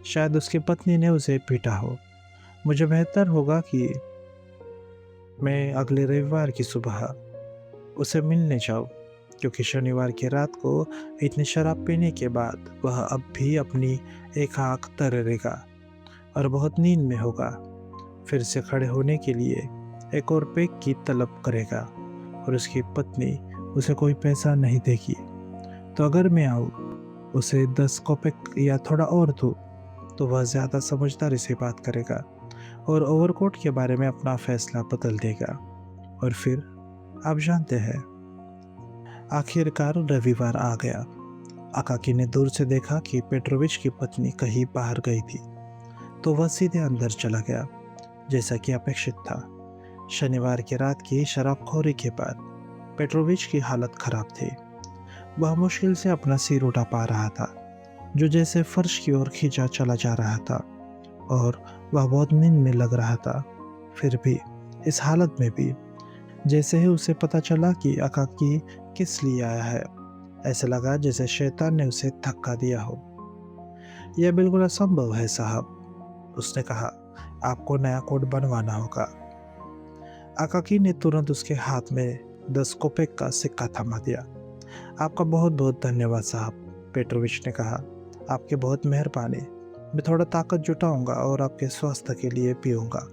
[SPEAKER 1] शायद उसकी पत्नी ने उसे पीटा हो। मुझे बेहतर होगा कि मैं अगले रविवार की सुबह उसे मिलने जाऊं, क्योंकि शनिवार की रात को इतनी शराब पीने के बाद वह अब भी अपनी एक आंख तरेगा और बहुत नींद में होगा। फिर से खड़े होने के लिए एक और पेग की तलब करेगा और उसकी पत्नी उसे कोई पैसा नहीं देगी। तो अगर मैं आऊँ, उसे 10 कोपेक या थोड़ा और दूँ, तो वह ज़्यादा समझदारी से बात करेगा और ओवरकोट के बारे में अपना फैसला बदल देगा। और फिर आप जानते हैं, आखिरकार रविवार आ गया। अकाकी ने दूर से देखा कि पेट्रोविच की पत्नी कहीं बाहर गई थी, तो वह सीधे अंदर चला गया, जैसा कि अपेक्षित था। शनिवार की रात की शराबखोरी के बाद पेट्रोविच की हालत खराब थी। वह मुश्किल से अपना सिर उठा पा रहा था, जो जैसे फर्श की ओर खींचा चला जा रहा था, और वह बहुत नींद में लग रहा था। फिर भी इस हालत में भी जैसे ही उसे पता चला कि अकाकी किस लिए आया है, ऐसे लगा जैसे शैतान ने उसे धक्का दिया हो। यह बिल्कुल असंभव है साहब, उसने कहा, आपको नया कोट बनवाना होगा। अकाकी ने तुरंत उसके हाथ में 10 कोपेक का सिक्का थमा दिया। आपका बहुत बहुत धन्यवाद साहब, पेट्रोविच ने कहा, आपकी बहुत मेहरबानी। मैं थोड़ा ताकत जुटाऊंगा और आपके स्वास्थ्य के लिए पीऊंगा।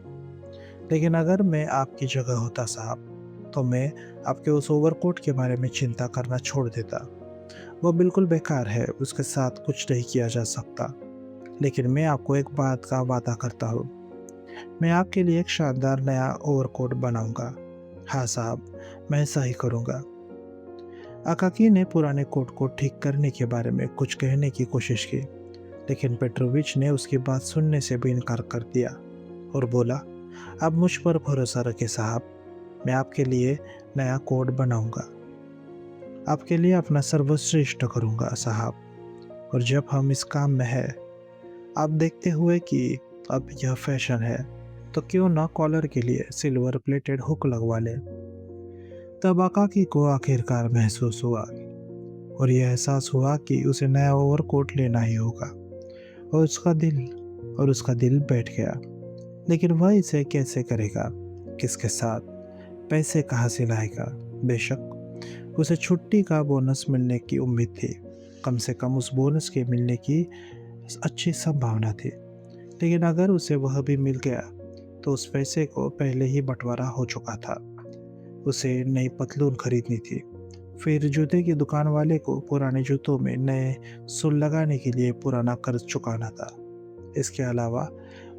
[SPEAKER 1] लेकिन अगर मैं आपकी जगह होता साहब, तो मैं आपके उस ओवरकोट के बारे में चिंता करना छोड़ देता। वह बिल्कुल बेकार है, उसके साथ कुछ नहीं किया जा सकता। लेकिन मैं आपको एक बात का वादा करता हूँ, मैं आपके लिए एक शानदार नया ओवरकोट बनाऊंगा। हाँ साहब, मैं ऐसा ही करूंगा। अकाकी ने पुराने कोट को ठीक करने के बारे में कुछ कहने की कोशिश की, लेकिन पेट्रोविच ने उसकी बात सुनने से भी इनकार कर दिया और बोला, आप मुझ पर भरोसा रखें साहब, मैं आपके लिए नया कोट बनाऊंगा, आपके लिए अपना सर्वश्रेष्ठ करूंगा साहब। और जब हम इस काम में हैं, आप देखते हुए कि अब यह फैशन है, तो क्यों ना कॉलर के लिए सिल्वर प्लेटेड हुक लगवा लें। तब आकाकी को आखिरकार महसूस हुआ, और यह एहसास हुआ कि उसे नया ओवरकोट लेना ही होगा। और उसका दिल बैठ गया। लेकिन वह इसे कैसे करेगा? किसके साथ? पैसे कहाँ से लाएगा? बेशक उसे छुट्टी का बोनस मिलने की उम्मीद थी। कम से कम उस बोनस के मिलने की अच्छी संभावना थी। लेकिन अगर उसे वह भी मिल गया तो उस पैसे को पहले ही बंटवारा हो चुका था। उसे नई पतलून खरीदनी थी, फिर जूते की दुकान वाले को पुराने जूतों में नए सुल लगाने के लिए पुराना कर्ज चुकाना था। इसके अलावा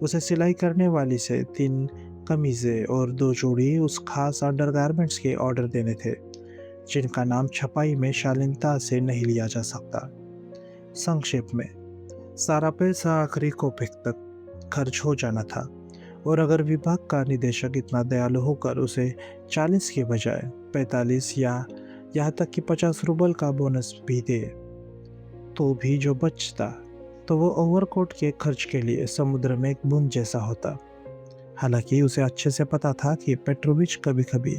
[SPEAKER 1] उसे सिलाई करने वाली से 3 कमीज़ें और 2 जोड़ी उस खास अंडरगारमेंट्स के ऑर्डर देने थे, जिनका नाम छपाई में शालीनता से नहीं लिया जा सकता। संक्षेप में, सारा पैसा आखिरी कौपे तक खर्च हो जाना था। और अगर विभाग का निदेशक इतना दयालु होकर उसे 40 के बजाय 45 या यहाँ तक कि 50 रुपये का बोनस भी दे, तो भी जो बचता तो वो ओवरकोट के खर्च के लिए समुद्र में एक बूंद जैसा होता। हालांकि उसे अच्छे से पता था कि पेट्रोविच कभी-कभी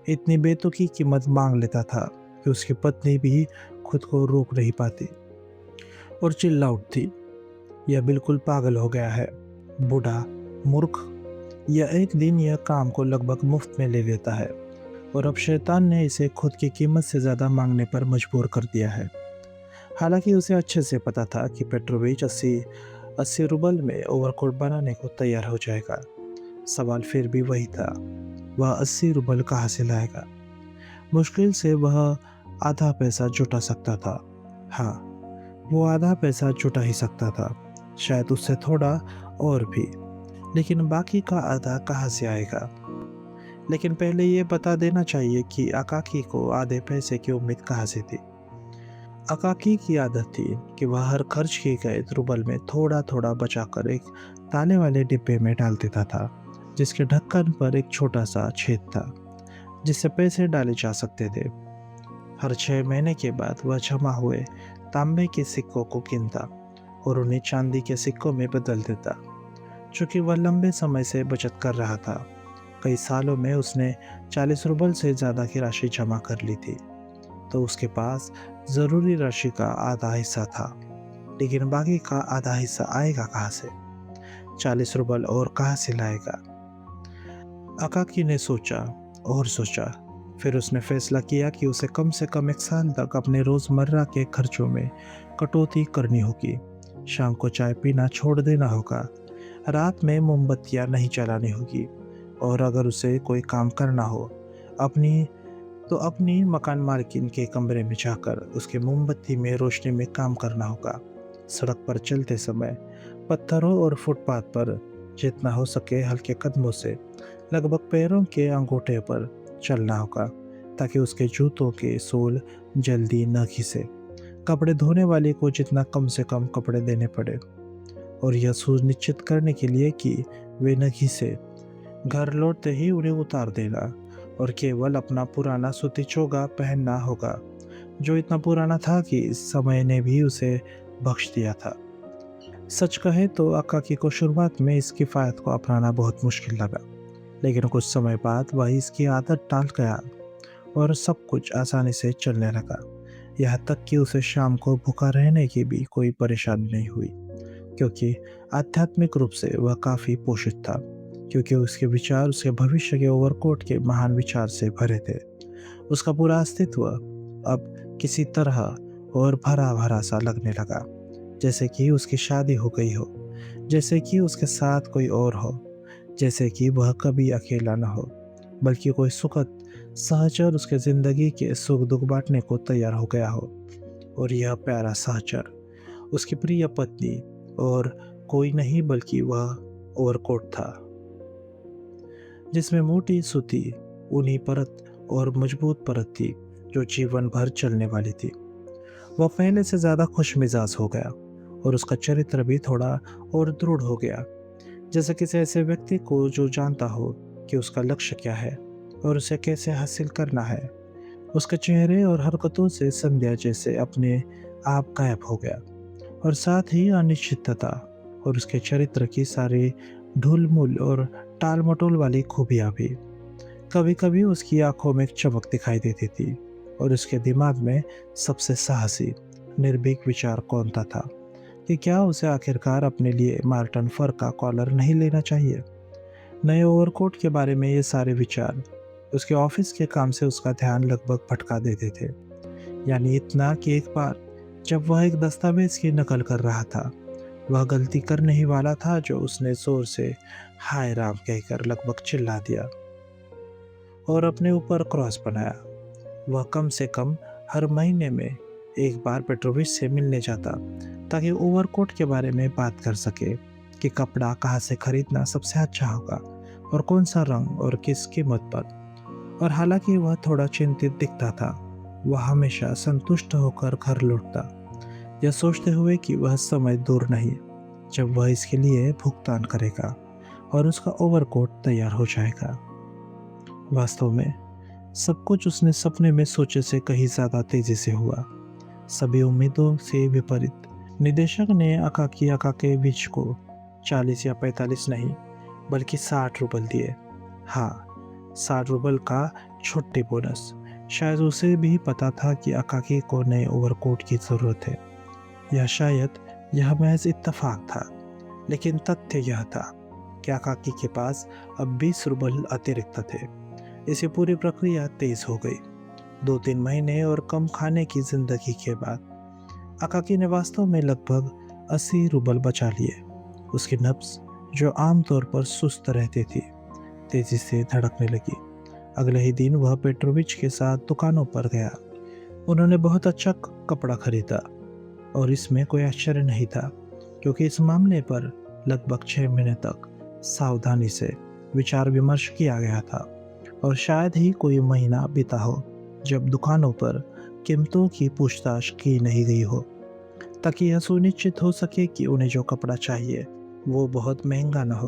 [SPEAKER 1] इतनी बेतुकी कीमत मांग लेता था कि उसकी पत्नी भी खुद को रोक नहीं पाती और चिल्ला उठती, यह बिल्कुल पागल हो गया है, बूढ़ा, मूर्ख। यह एक दिन यह काम को लगभग मुफ्त में ले लेता है, और अब शैतान ने इसे खुद की कीमत से ज़्यादा मांगने पर मजबूर कर दिया है। हालांकि उसे अच्छे से पता था कि पेट्रोविच 80 रुबल में ओवरकोट बनाने को तैयार हो जाएगा। सवाल फिर भी वही था, वह 80 रुबल कहाँ से लाएगा? मुश्किल से वह आधा पैसा जुटा सकता था। हाँ, वो आधा पैसा जुटा ही सकता था, शायद उससे थोड़ा और भी। लेकिन बाकी का आधा कहाँ से आएगा? लेकिन पहले ये बता देना चाहिए कि अकाकी को आधे पैसे की उम्मीद कहाँ से थी। अकाकी की आदत थी कि वह हर खर्च किए गए रुबल में थोड़ा थोड़ा बचाकर एक ताले वाले डिब्बे में डाल देता था, जिसके ढक्कन पर एक छोटा सा छेद था जिससे पैसे डाले जा सकते थे। हर 6 महीने के बाद वह जमा हुए तांबे के सिक्कों को गिनता और उन्हें चांदी के सिक्कों में बदल देता। चूंकि वह लंबे समय से बचत कर रहा था, कई सालों में उसने 40 रुबल से ज़्यादा की राशि जमा कर ली थी, तो उसके पास ज़रूरी राशि का आधा हिस्सा था। लेकिन बाकी का आधा हिस्सा आएगा कहाँ से? 40 रुबल और कहाँ से लाएगा? अकाकी ने सोचा और सोचा। फिर उसने फैसला किया कि उसे कम से कम 1 साल तक अपने रोज़मर्रा के खर्चों में कटौती करनी होगी। शाम को चाय पीना छोड़ देना होगा, रात में मोमबत्तियाँ नहीं जलानी होगी, और अगर उसे कोई काम करना हो अपनी मकान मालकिन के कमरे में जाकर उसके मोमबत्ती में रोशनी में काम करना होगा। सड़क पर चलते समय पत्थरों और फुटपाथ पर जितना हो सके हल्के कदमों से लगभग पैरों के अंगूठे पर चलना होगा, ताकि उसके जूतों के सोल जल्दी न घिसे। कपड़े धोने वाले को जितना कम से कम कपड़े देने पड़े, और यह सुनिश्चित करने के लिए कि वे न घिसे, घर लौटते ही उन्हें उतार देना और केवल अपना पुराना सूती चोगा पहनना होगा, जो इतना पुराना था कि समय ने भी उसे बख्श दिया था। सच कहे तो अकाकी को शुरुआत में इस किफ़ायत को अपनाना बहुत मुश्किल लगा, लेकिन कुछ समय बाद वह इसकी आदत टाल गया और सब कुछ आसानी से चलने लगा। यहाँ तक कि उसे शाम को भूखा रहने की भी कोई परेशानी नहीं हुई, क्योंकि आध्यात्मिक रूप से वह काफ़ी पोषित था, क्योंकि उसके विचार उसके भविष्य के ओवरकोट के महान विचार से भरे थे। उसका पूरा अस्तित्व अब किसी तरह और भरा भरा सा लगने लगा, जैसे कि उसकी शादी हो गई हो, जैसे कि उसके साथ कोई और हो, जैसे कि वह कभी अकेला न हो, बल्कि कोई सुखद सहचर उसके ज़िंदगी के सुख दुख बांटने को तैयार हो गया हो। और यह प्यारा सहचर उसकी प्रिय पत्नी और कोई नहीं बल्कि वह ओवरकोट था, जिसमें मोटी सूती ऊनी परत और मजबूत परत थी जो जीवन भर चलने वाली थी। वह पहले से ज़्यादा खुश मिजाज हो गया और उसका चरित्र भी थोड़ा और दृढ़ हो गया, जैसे किसी ऐसे व्यक्ति को जो जानता हो कि उसका लक्ष्य क्या है और उसे कैसे हासिल करना है। उसके चेहरे और हरकतों से संध्या जैसे अपने आप गायब हो गया, और साथ ही अनिश्चितता और उसके चरित्र की सारी ढुलमुल और टाल मटोल वाली खूबियाँ भी। कभी-कभी उसकी आंखों में एक चमक दिखाई देती थी और उसके दिमाग में सबसे साहसी, निर्भीक विचार कौनता था कि क्या उसे आखिरकार अपने लिए मार्टन फर का कॉलर नहीं लेना चाहिए। नए ओवरकोट के बारे में ये सारे विचार उसके ऑफिस के काम से उसका ध्यान लगभग भटका देते थे। यानी इतना कि एक बार जब वह एक दस्तावेज की नकल कर रहा था, वह गलती करने ही वाला था जो उसने जोर से हाय राम कहकर लगभग चिल्ला दिया और अपने ऊपर क्रॉस बनाया। वह कम से कम हर महीने में एक बार पेट्रोविच से मिलने जाता ताकि ओवरकोट के बारे में बात कर सके कि कपड़ा कहाँ से खरीदना सबसे अच्छा होगा और कौन सा रंग और किस कीमत पर। और हालांकि वह थोड़ा चिंतित दिखता था, वह हमेशा संतुष्ट होकर घर लौटता, यह सोचते हुए कि वह समय दूर नहीं जब वह इसके लिए भुगतान करेगा और उसका ओवरकोट तैयार हो जाएगा। वास्तव में सब कुछ उसने सपने में सोचे से कहीं ज्यादा तेजी से हुआ। सभी उम्मीदों से विपरीत निदेशक ने अकाकी अकाकेविच को 40 या 45 नहीं बल्कि 60 रुपल दिए। हाँ, 60 रुपल का छुट्टी बोनस। शायद उसे भी पता था कि अकाकी को नए ओवरकोट की जरूरत है, या शायद यह महज इत्तेफाक था, लेकिन तथ्य यह था कि अकाकी के पास अब 20 रुपल अतिरिक्त थे। इसे पूरी प्रक्रिया तेज हो गई। 2-3 महीने और कम खाने की जिंदगी के बाद अकाकी ने वास्तव में लगभग 80 रुपल बचा लिए। उसकी नब्ज, जो आमतौर पर सुस्त रहती थी, तेजी से धड़कने लगी। अगले ही दिन वह पेट्रोविच के साथ दुकानों पर गया। उन्होंने बहुत अच्छा कपड़ा खरीदा और इसमें कोई आश्चर्य नहीं था, क्योंकि इस मामले पर लगभग 6 महीने तक सावधानी से विचार विमर्श किया गया था और शायद ही कोई महीना बीता हो जब दुकानों पर कीमतों की पूछताछ की नहीं गई हो, ताकि यह सुनिश्चित हो सके कि उन्हें जो कपड़ा चाहिए वो बहुत महंगा न हो।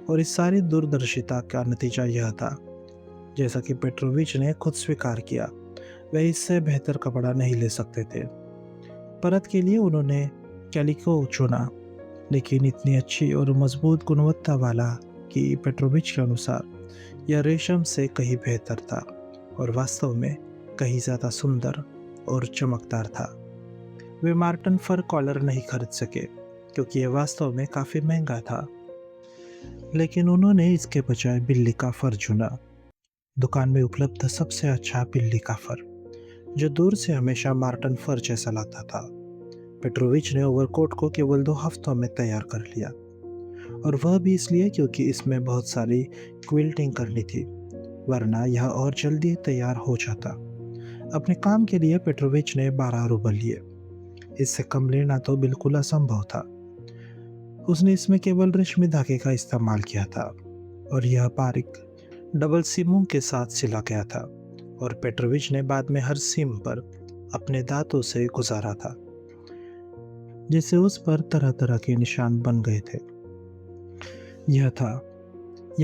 [SPEAKER 1] और इस सारी दूरदर्शिता का नतीजा यह था, जैसा कि पेट्रोविच ने खुद स्वीकार किया, वे इससे बेहतर कपड़ा नहीं ले सकते थे। परत के लिए उन्होंने कैलिको चुना, लेकिन इतनी अच्छी और मजबूत गुणवत्ता वाला कि पेट्रोविच के अनुसार यह रेशम से कहीं बेहतर था और वास्तव में कहीं ज़्यादा सुंदर और चमकदार था। वे मार्टन फर कॉलर नहीं खरीद सके क्योंकि यह वास्तव में काफ़ी महंगा था, लेकिन उन्होंने इसके बजाय बिल्ली का फर चुना। दुकान में उपलब्ध सबसे अच्छा बिल्ली का फर, जो दूर से हमेशा मार्टन फर जैसा लगता था। पेट्रोविच ने ओवरकोट को केवल 2 हफ्तों में तैयार कर लिया, और वह भी इसलिए क्योंकि इसमें बहुत सारी क्विल्टिंग करनी थी, वरना यह और जल्दी तैयार हो जाता। अपने काम के लिए पेट्रोविच ने 12 रूबल लिए। इससे कम लेना तो बिल्कुल असंभव था। उसने इसमें केवल रेशमी धागे का इस्तेमाल किया था और यह बारीक डबल सीमों के साथ सिला गया था, और पेट्रोविच ने बाद में हर सीम पर अपने दांतों से गुजारा था, जिससे उस पर तरह तरह के निशान बन गए थे। यह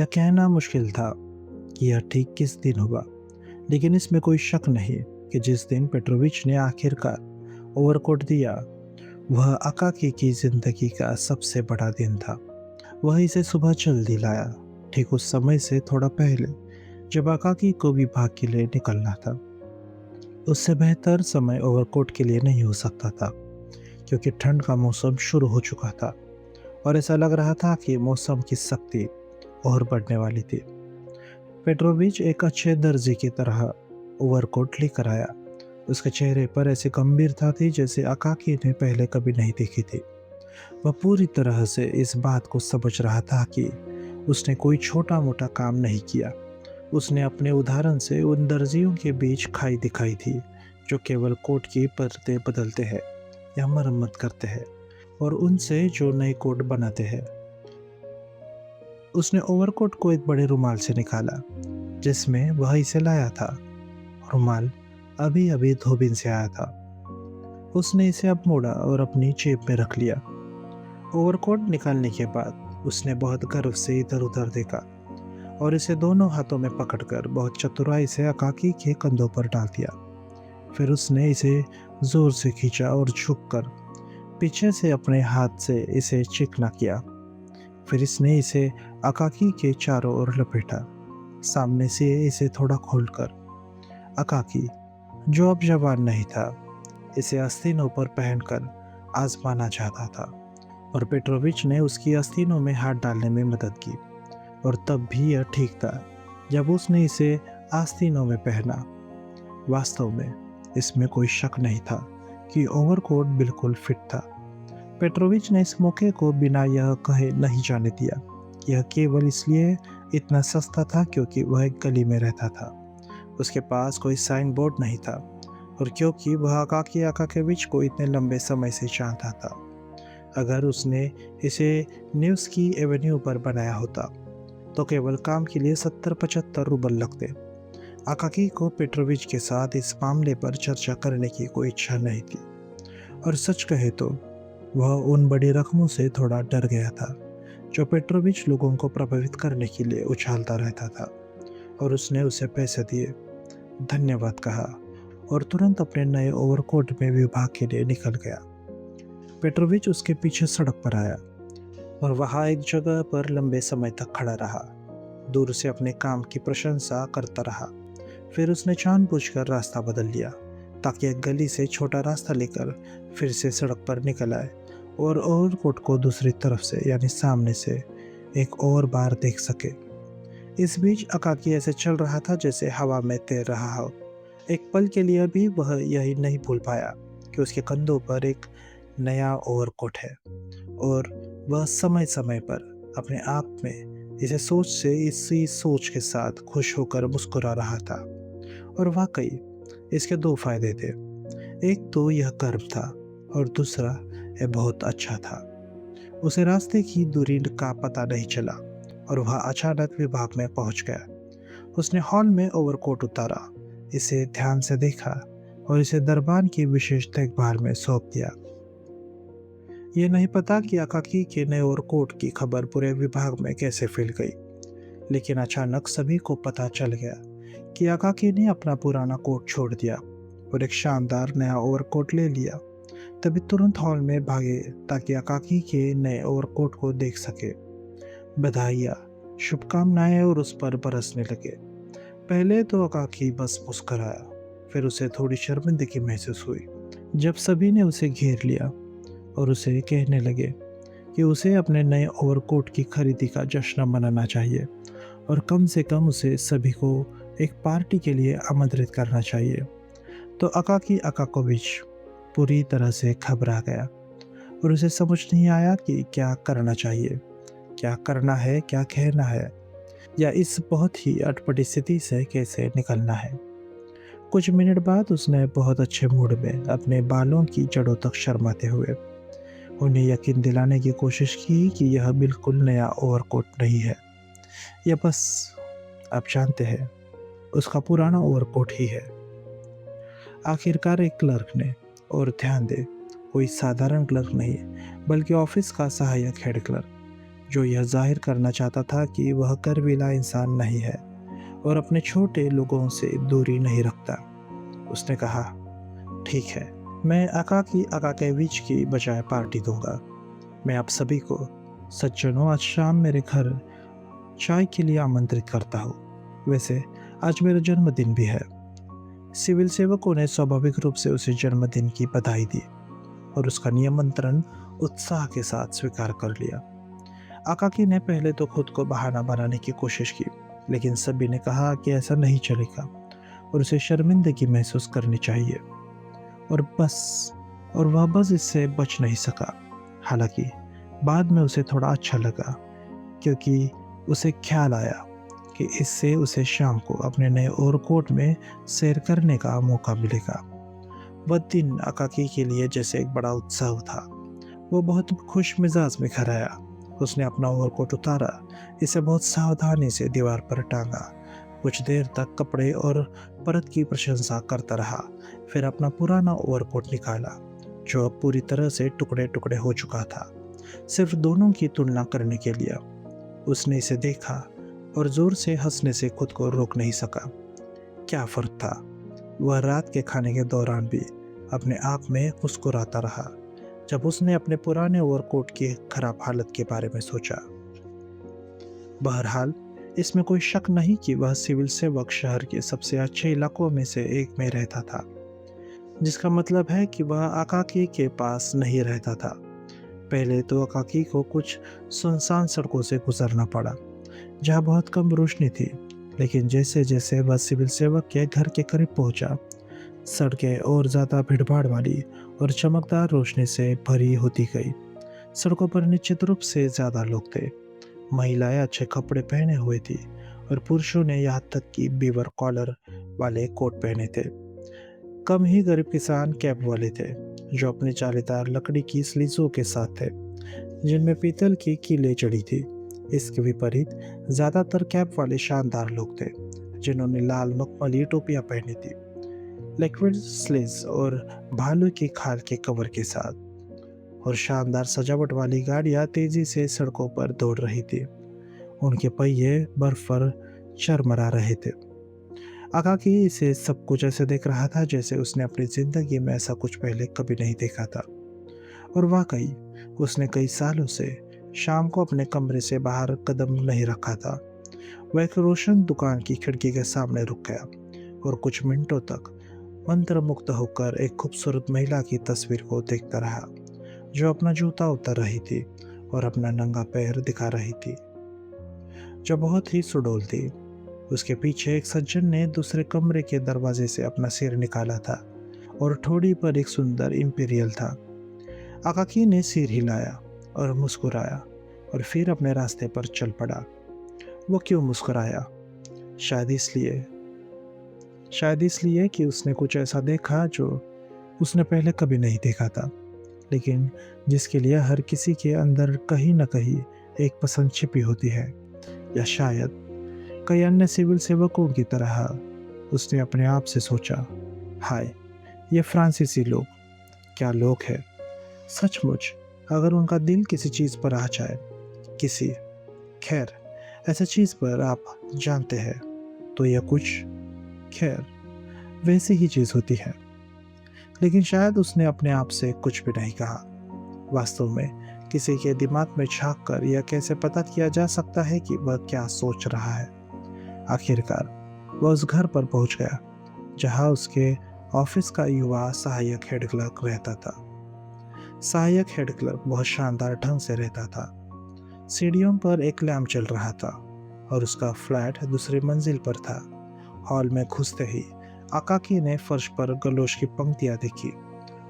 [SPEAKER 1] कहना मुश्किल था कि यह ठीक किस दिन हुआ, लेकिन इसमें कोई शक नहीं कि जिस दिन पेट्रोविच ने आखिरकार ओवरकोट दिया, वह अकाकी की जिंदगी का सबसे बड़ा दिन था। वह इसे सुबह जल्दी लाया, ठीक उस समय से थोड़ा पहले जब अकाकी को विभाग के लिए निकलना था। उससे बेहतर समय ओवरकोट के लिए नहीं हो सकता था, क्योंकि ठंड का मौसम शुरू हो चुका था और ऐसा लग रहा था कि मौसम की सख्ती और बढ़ने वाली थी। पेट्रोविच एक अच्छे दर्जी की तरह ओवरकोट लेकर आया। उसके चेहरे पर ऐसी गंभीरता थी जैसे अकाकी ने पहले कभी नहीं देखी थी। वह पूरी तरह से इस बात को समझ रहा था कि उसने कोई छोटा मोटा काम नहीं किया। उसने अपने उदाहरण से उन दर्जियों के बीच खाई दिखाई थी जो केवल कोट की परतें बदलते हैं या मरम्मत करते हैं, और उनसे जो नए कोट बनाते हैं। उसने ओवरकोट को एक बड़े रुमाल से निकाला जिसमें वह इसे लाया था। रुमाल अभी अभी धोबीन से आया था। उसने इसे अब मोड़ा और अपनी जेब में रख लिया। ओवरकोट निकालने के बाद उसने बहुत गर्व से इधर उधर देखा और इसे दोनों हाथों में पकड़कर बहुत चतुराई से अकाकी के कंधों पर डाल दिया। फिर उसने इसे जोर से खींचा और झुककर पीछे से अपने हाथ से इसे चिकना किया। फिर इसने इसे अकाकी के चारों ओर लपेटा। सामने से इसे थोड़ा खोलकर। अकाकी, जो अब जवान नहीं था, इसे आस्तीनों पर पहनकर आजमाना चाहता था और पेट्रोविच ने उसकी आस्तीनों में हाथ डालने में मदद की। और तब भी यह ठीक था जब उसने इसे आस्तीनों में पहना। वास्तव में इसमें कोई शक नहीं था कि ओवरकोट बिल्कुल फिट था। पेट्रोविच ने इस मौके को बिना यह कहे नहीं जाने दिया। यह केवल इसलिए इतना सस्ता था क्योंकि वह एक गली में रहता था। उसके पास कोई साइन बोर्ड नहीं था और क्योंकि वह अकाकी अकाकेविच को इतने लंबे समय से जानता था। अगर उसने इसे न्यूज़ की एवेन्यू पर बनाया होता तो केवल काम के लिए 70-75 रूबल लगते। अकाकी को पेट्रोविच के साथ इस मामले पर चर्चा करने की कोई इच्छा नहीं थी और सच कहे तो वह उन बड़ी रकमों से थोड़ा डर गया था जो पेट्रोविच लोगों को प्रभावित करने के लिए उछालता रहता था। और उसने उसे पैसे दिए, धन्यवाद कहा और तुरंत अपने नए ओवरकोट में विभाग के लिए निकल गया। पेट्रोविच उसके पीछे सड़क पर आया और वहाँ एक जगह पर लंबे समय तक खड़ा रहा। दूर से अपने काम की प्रशंसा करता रहा। फिर उसने जानबूझकर रास्ता बदल लिया ताकि एक गली से छोटा रास्ता लेकर फिर से सड़क पर निकल आए और ओवरकोट को दूसरी तरफ से यानी सामने से एक और बार देख सके। इस बीच अकाकी ऐसे चल रहा था जैसे हवा में तैर रहा हो। एक पल के लिए भी वह यही नहीं भूल पाया कि उसके कंधों पर एक नया ओवरकोट है और वह समय समय पर अपने आप में इसी सोच के साथ खुश होकर मुस्कुरा रहा था। और वाकई इसके दो फायदे थे। एक तो यह गर्व था और दूसरा यह बहुत अच्छा था। उसे रास्ते की दूरी का पता नहीं चला और वह अचानक विभाग में पहुंच गया। उसने हॉल में ओवरकोट उतारा, इसे ध्यान से देखा और इसे दरबान की विशेष देखभाल में सौंप दिया। ये नहीं पता कि अकाकी के नए ओवरकोट की खबर पूरे विभाग में कैसे फैल गई, लेकिन अचानक सभी को पता चल गया कि अकाकी ने अपना पुराना कोट छोड़ दिया और एक शानदार नया ओवरकोट ले लिया। तभी तुरंत हॉल में भागे ताकि अकाकी के नए ओवरकोट को देख सके। बधाइयाँ, शुभकामनाएं और उस पर बरसने लगे। पहले तो अकाकी बस मुस्कुराया, फिर उसे थोड़ी शर्मिंदगी महसूस हुई जब सभी ने उसे घेर लिया और उसे कहने लगे कि उसे अपने नए ओवरकोट की खरीदी का जश्न मनाना चाहिए और कम से कम उसे सभी को एक पार्टी के लिए आमंत्रित करना चाहिए। तो अकाकी अकाकोविच पूरी तरह से घबरा गया और उसे समझ नहीं आया कि क्या करना चाहिए, क्या करना है, क्या कहना है या इस बहुत ही अटपटी स्थिति से कैसे निकलना है। कुछ मिनट बाद उसने बहुत अच्छे मूड में अपने बालों की जड़ों तक शर्माते हुए उन्हें यकीन दिलाने की कोशिश की कि यह बिल्कुल नया ओवरकोट नहीं है, यह बस, आप जानते हैं, उसका पुराना ओवरकोट ही है। आखिरकार एक क्लर्क ने, और ध्यान दे, कोई साधारण क्लर्क नहीं बल्कि ऑफिस का सहायक हेड क्लर्क, जो यह जाहिर करना चाहता था कि वह गर्विला इंसान नहीं है और अपने छोटे लोगों से दूरी नहीं रखता, उसने कहा, ठीक है, मैं अकाकी अकाकेविच की बजाय पार्टी दूंगा। मैं आप सभी को सज्जनों आज शाम मेरे घर चाय के लिए आमंत्रित करता हूँ। वैसे आज मेरा जन्मदिन भी है। सिविल सेवकों ने स्वाभाविक रूप से उसे जन्मदिन की बधाई दी और उसका निमंत्रण उत्साह के साथ स्वीकार कर लिया। अकाकी ने पहले तो खुद को बहाना बनाने की कोशिश की, लेकिन सभी ने कहा कि ऐसा नहीं चलेगा और उसे शर्मिंदगी महसूस करनी चाहिए और वह बस इससे बच नहीं सका। हालांकि बाद में उसे थोड़ा अच्छा लगा क्योंकि उसे ख्याल आया कि इससे उसे शाम को अपने नए ओवरकोट में सैर करने का मौका मिलेगा। वह दिन अकाकी के लिए जैसे एक बड़ा उत्सव था। वो बहुत खुश मिजाज में घर आया। उसने अपना ओवरकोट उतारा, इसे बहुत सावधानी से दीवार पर टांगा, कुछ देर तक कपड़े और परत की प्रशंसा करता रहा, फिर अपना पुराना ओवरकोट निकाला जो अब पूरी तरह से टुकड़े टुकड़े हो चुका था, सिर्फ दोनों की तुलना करने के लिए। उसने इसे देखा और जोर से हंसने से खुद को रोक नहीं सका। क्या फर्क था। वह रात के खाने के दौरान भी अपने आप में मुस्कुराता रहा जब उसने अपने पुराने ओवरकोट की खराब हालत के बारे में सोचा। बहरहाल इसमें कोई शक नहीं कि वह सिविल सेवक शहर के सबसे अच्छे इलाकों में से एक में रहता था, जिसका मतलब है कि वह अकाकी के पास नहीं रहता था। पहले तो अकाकी को कुछ सुनसान सड़कों से गुजरना पड़ा, जहाँ बहुत कम रोशनी थी। लेकिन जैसे-जैसे वह सिविल सेवक के घर के करीब पहुंचा, सड़कें और ज़्यादा भीड़-भाड़ वाली और चमकदार रोशनी से भरी होती गई। सड़कों पर निश्चित रूप से ज़्यादा लोग थे। महिलाएं अच्छे कपड़े पहने हुए थी और पुरुषों ने यहाँ तक कि बीवर कॉलर वाले कोट पहने थे। कम ही गरीब किसान कैप वाले थे, जो अपनी जालीदार लकड़ी की स्लीजों के साथ थे, जिनमें पीतल की कीलें चढ़ी थी। इसके विपरीत ज्यादातर कैप वाले शानदार लोग थे, जिन्होंने लाल मखमली टोपियां पहनी थी, लिक्विड स्लीव्स और भालू की खाल के कवर के साथ। और शानदार सजावट वाली गाड़ियां तेजी से सड़कों पर दौड़ रही थी। उनके पहिए बर्फ पर चरमरा रहे थे। आकाकी इसे सब कुछ ऐसे देख रहा था जैसे उसने अपनी जिंदगी में ऐसा कुछ पहले कभी नहीं देखा था। और वाकई उसने कई सालों से शाम को अपने कमरे से बाहर कदम नहीं रखा था। वह एक रोशन दुकान की खिड़की के सामने रुक गया और कुछ मिनटों तक मंत्रमुग्ध होकर एक खूबसूरत महिला की तस्वीर को देखता रहा, जो अपना जूता उतार रही थी और अपना नंगा पैर दिखा रही थी, जो बहुत ही सुडौल थी। उसके पीछे एक सज्जन ने दूसरे कमरे के दरवाजे से अपना सिर निकाला था और ठोड़ी पर एक सुंदर इंपीरियल था। आकाकी ने सिर हिलाया और मुस्कुराया और फिर अपने रास्ते पर चल पड़ा। वो क्यों मुस्कुराया? शायद इसलिए शायद इसलिए कि उसने कुछ ऐसा देखा जो उसने पहले कभी नहीं देखा था, लेकिन जिसके लिए हर किसी के अंदर कहीं न कहीं एक पसंद छिपी होती है। या शायद कई अन्य सिविल सेवकों की तरह उसने अपने आप से सोचा, हाय, ये फ्रांसीसी लोग, क्या लोग हैं! सचमुच, अगर उनका दिल किसी चीज़ पर आ जाए, किसी खैर ऐसी चीज़ पर आप जानते हैं, तो यह कुछ खैर वैसी ही चीज़ होती है। लेकिन शायद उसने अपने आप से कुछ भी नहीं कहा। वास्तव में किसी के दिमाग में झांक कर यह कैसे पता किया जा सकता है कि वह क्या सोच रहा है? आखिरकार वह उस घर पर पहुंच गया जहां उसके ऑफिस का युवा सहायक हेड क्लर्क रहता था। सहायक हेड क्लर्क बहुत शानदार ढंग से रहता था। सीढ़ियों पर एक लैंप चल रहा था और उसका फ्लैट दूसरी मंजिल पर था। हॉल में घुसते ही आकाकी ने फर्श पर गलोश की पंक्तियां देखी।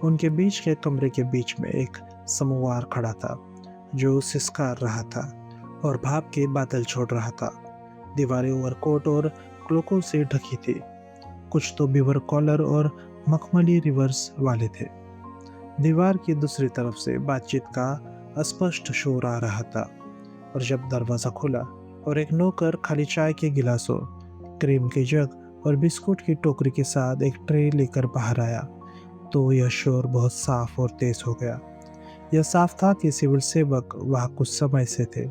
[SPEAKER 1] उनके बीच के कमरे के बीच में एक समोवार खड़ा था, जो सिसकार रहा था और भाप के बादल छोड़ रहा था। दीवारें ओवरकोट और क्लोकों से ढकी थी, कुछ तो बीवर कॉलर और मखमली रिवर्स वाले थे। दीवार की दूसरी तरफ से बातचीत का स्पष्ट शोर आ रहा था, और जब दरवाजा खुला और एक नौकर खाली चाय के गिलासों, क्रीम के जग और बिस्कुट की टोकरी के साथ एक ट्रे लेकर बाहर आया, तो यह शोर बहुत साफ और तेज हो गया। यह साफ था कि सिविल सेवक वहाँ कुछ समय से थे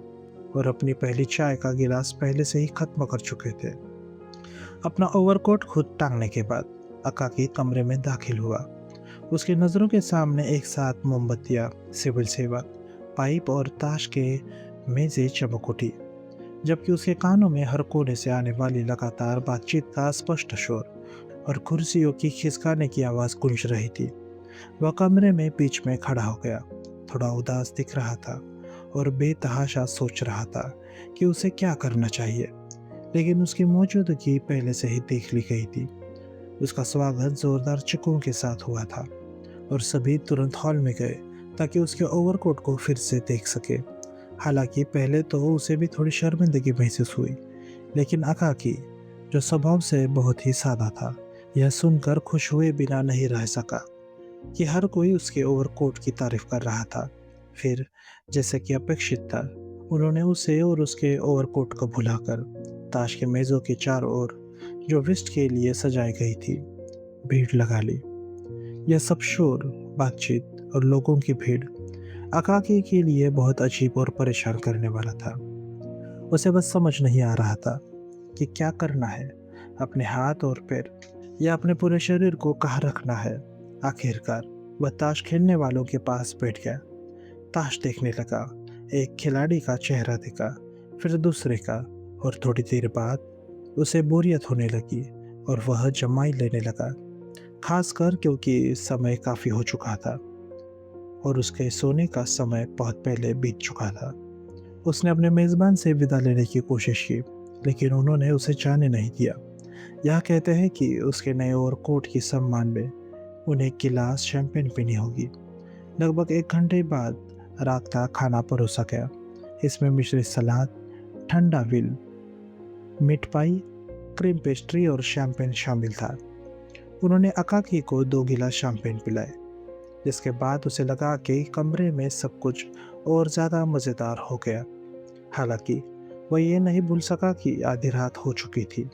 [SPEAKER 1] और अपनी पहली चाय का गिलास पहले से ही खत्म कर चुके थे। अपना ओवरकोट खुद टांगने के बाद अकाकी कमरे में दाखिल हुआ। उसकी नज़रों के सामने एक साथ मोमबत्तियाँ, सिविल सेवक, पाइप और ताश के मेज़ें चमक उठी, जबकि उसके कानों में हर कोने से आने वाली लगातार बातचीत का स्पष्ट शोर और कुर्सियों की खिसकाने की आवाज़ गूंज रही थी। वह कमरे में बीच में खड़ा हो गया, थोड़ा उदास दिख रहा था और बेतहाशा सोच रहा था कि उसे क्या करना चाहिए। लेकिन उसकी मौजूदगी पहले से ही देख ली गई थी। उसका स्वागत जोरदार चिक्कों के साथ हुआ था और सभी तुरंत हॉल में गए ताकि उसके ओवरकोट को फिर से देख सके। हालांकि पहले तो उसे भी थोड़ी शर्मिंदगी महसूस हुई, लेकिन अकाकी, जो स्वभाव से बहुत ही सादा था, यह सुनकर खुश हुए बिना नहीं रह सका कि हर कोई उसके ओवरकोट की तारीफ कर रहा था। फिर, जैसे कि अपेक्षित था, उन्होंने उसे और उसके ओवरकोट को भुलाकर ताश के मेज़ों के चारों ओर, जो विस्ट के लिए सजाई गई थी, भीड़ लगा ली। यह सब शोर, बातचीत और लोगों की भीड़ अकाकी के लिए बहुत अजीब और परेशान करने वाला था। उसे बस समझ नहीं आ रहा था कि क्या करना है, अपने हाथ और पैर या अपने पूरे शरीर को कहाँ रखना है। आखिरकार वह ताश खेलने वालों के पास बैठ गया, ताश देखने लगा। एक खिलाड़ी का चेहरा देखा, फिर दूसरे का, और थोड़ी देर बाद उसे बोरियत होने लगी और वह जमाई लेने लगा, खासकर क्योंकि समय काफ़ी हो चुका था और उसके सोने का समय बहुत पहले बीत चुका था। उसने अपने मेज़बान से विदा लेने की कोशिश की, लेकिन उन्होंने उसे जाने नहीं दिया। यह कहते हैं कि उसके नए ओवरकोट के सम्मान में उन्हें एक गिलास शैंपेन पीनी होगी। लगभग 1 घंटे बाद रात का खाना परोसा गया। इसमें मिश्रित सलाद, ठंडा व्हील, मीट पाई, क्रीम पेस्ट्री और शैंपेन शामिल था। उन्होंने अकाकी को 2 गिलास शैंपेन पिलाए, जिसके बाद उसे लगा कि कमरे में सब कुछ और ज़्यादा मज़ेदार हो गया। हालांकि वह ये नहीं भूल सका कि आधी रात हो चुकी थी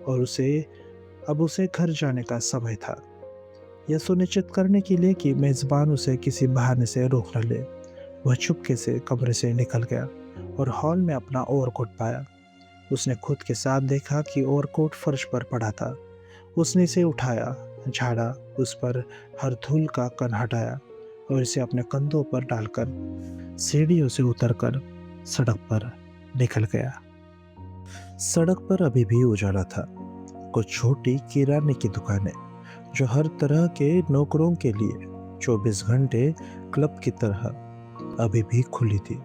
[SPEAKER 1] और उसे घर जाने का समय था। यह सुनिश्चित करने के लिए कि मेज़बान उसे किसी बहाने से रोक न ले, वह चुपके से कमरे से निकल गया और हॉल में अपना ओवरकोट पाया। उसने खुद के साथ देखा कि ओवरकोट फर्श पर पड़ा था। उसने इसे उठाया, झाड़ा, उस पर हर धूल का कण हटाया और इसे अपने कंधों पर डालकर सीढ़ियों से उतरकर सड़क पर निकल गया। सड़क पर अभी भी उजाला था। कुछ छोटी किराने की दुकानें, जो हर तरह के नौकरों के लिए 24 घंटे क्लब की तरह अभी भी खुली थी।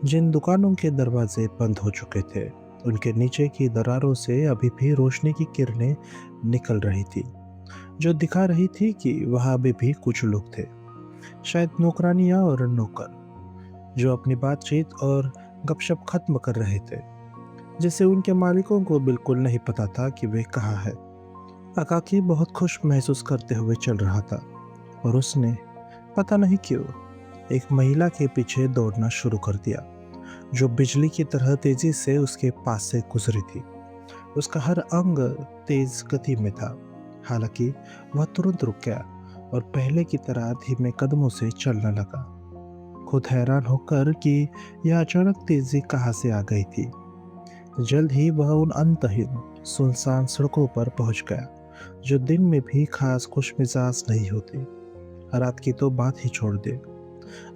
[SPEAKER 1] जिन दुकानों के दरवाजे बंद हो चुके थे, उनके नीचे की दरारों से अभी भी रोशनी की किरणें निकल रही थी, जो दिखा रही थी कि वहाँ अभी भी कुछ लोग थे, शायद नौकरानियाँ और नौकर, जो अपनी बातचीत और गपशप खत्म कर रहे थे, जिससे उनके मालिकों को बिल्कुल नहीं पता था कि वे कहाँ हैं। अकाकी बहुत खुश महसूस करते हुए चल रहा था और उसने पता नहीं क्यों एक महिला के पीछे दौड़ना शुरू कर दिया, जो बिजली की तरह तेजी से उसके पास से गुजरी थी। उसका हर अंग तेज गति में था। हालांकि वह तुरंत रुक गया और पहले की तरह धीमे कदमों से चलने लगा, खुद हैरान होकर कि यह अचानक तेजी कहाँ से आ गई थी। जल्द ही वह उन अंतहीन सुनसान सड़कों पर पहुंच गया, जो दिन में भी खास खुशमिजाज नहीं होती। रात की तो बात ही छोड़ दे,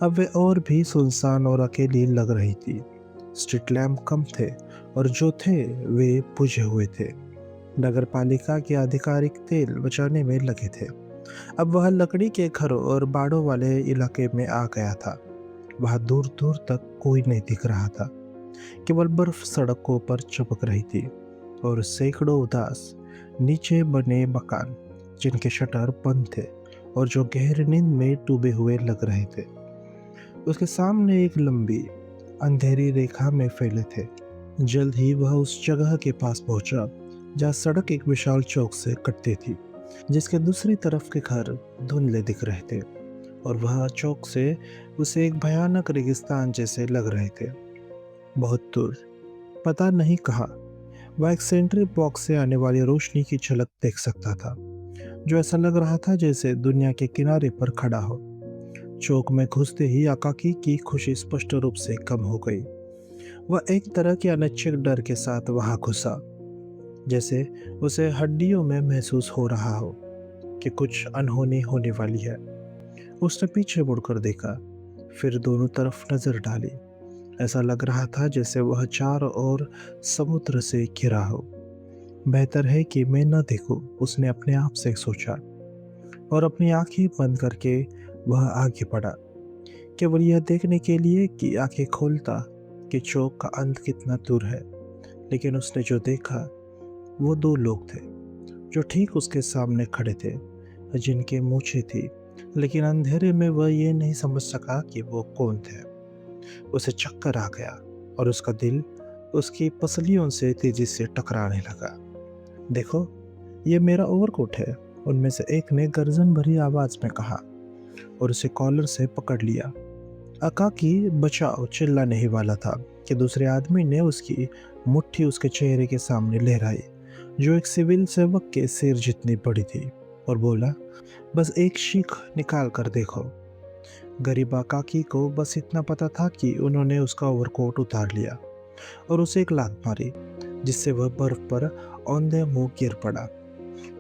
[SPEAKER 1] अब वे और भी सुनसान और अकेली लग रही थी। स्ट्रीट लैम्प कम थे और जो थे वे बुझे हुए थे। नगर पालिका के आधिकारिक तेल बचाने में लगे थे। अब वह लकड़ी के घरों और बाड़ों वाले इलाके में आ गया था। वहां दूर दूर तक कोई नहीं दिख रहा था। केवल बर्फ सड़कों पर चिपक रही थी और सैकड़ों उदास नीचे बने मकान, जिनके शटर बंद थे और जो गहरी नींद में डूबे हुए लग रहे थे। उसके सामने एक लंबी अंधेरी रेखा में फैले थे। जल्द ही वह उस जगह के पास पहुंचा जहाँ सड़क एक विशाल चौक से कटती थी, जिसके दूसरी तरफ के घर धुंधले दिख रहे थे और वह चौक से उसे एक भयानक रेगिस्तान जैसे लग रहे थे। बहुत दूर, पता नहीं कहाँ, वह एक सेंट्री बॉक्स से आने वाली रोशनी की झलक देख सकता था, जो ऐसा लग रहा था जैसे दुनिया के किनारे पर खड़ा हो। चौक में घुसते ही अकाकी की खुशी स्पष्ट रूप से कम हो गई। वह एक तरह के अनिश्चित डर के साथ वहां घुसा, जैसे उसे हड्डियों में महसूस हो रहा हो कि कुछ अनहोनी होने वाली है। उसने पीछे मुड़कर देखा, फिर दोनों तरफ नजर डाली। ऐसा लग रहा था जैसे वह चारों ओर समुद्र से घिरा हो। बेहतर है कि मैं न देखूं, उसने अपने आप से सोचा और अपनी आंखें बंद करके वह आगे बढ़ा, केवल यह देखने के लिए कि आंखें खोलता कि चौक का अंत कितना दूर है। लेकिन उसने जो देखा वो 2 लोग थे, जो ठीक उसके सामने खड़े थे, जिनके मूछें थी, लेकिन अंधेरे में वह ये नहीं समझ सका कि वो कौन थे। उसे चक्कर आ गया और उसका दिल उसकी पसलियों से तेजी से टकराने लगा। देखो, ये मेरा ओवरकोट है, उनमें से एक ने गर्जन भरी आवाज में कहा और उसे कॉलर से पकड़ लिया। अकाकी बचाओ चिल्लाने ही वाला था कि दूसरे आदमी ने उसकी मुट्ठी उसके चेहरे के सामने लहराई, जो एक सिविल सेवक के सिर जितनी बड़ी थी, और बोला, बस एक चीख निकाल कर देखो। गरीब अकाकी को बस इतना पता था कि उन्होंने उसका ओवरकोट उतार लिया और उसे एक लात मारी, जिससे वह बर्फ पर औंधे मुंह गिर पड़ा।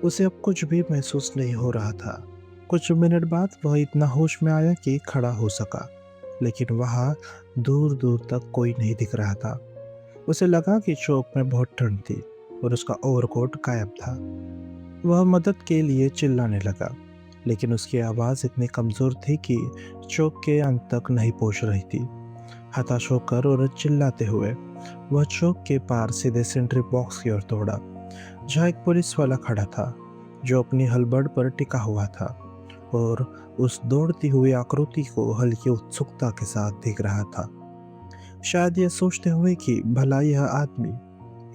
[SPEAKER 1] उसे अब कुछ भी महसूस नहीं हो रहा था। कुछ मिनट बाद वह इतना होश में आया कि खड़ा हो सका, लेकिन वहां दूर दूर तक कोई नहीं दिख रहा था। उसे लगा कि चौक में बहुत ठंड थी और उसका ओवरकोट गायब था। वह मदद के लिए चिल्लाने लगा, लेकिन उसकी आवाज़ इतनी कमज़ोर थी कि चौक के अंत तक नहीं पहुंच रही थी। हताश होकर और चिल्लाते हुए वह चौक के पार सीधे सेंट्री बॉक्स की ओर दौड़ा, जहाँ एक पुलिस वाला खड़ा था, जो अपनी हलबड़ पर टिका हुआ था और उस दौड़ती हुई आकृति को हल्की उत्सुकता के साथ देख रहा था। शायद यह सोचते हुए कि भला यह आदमी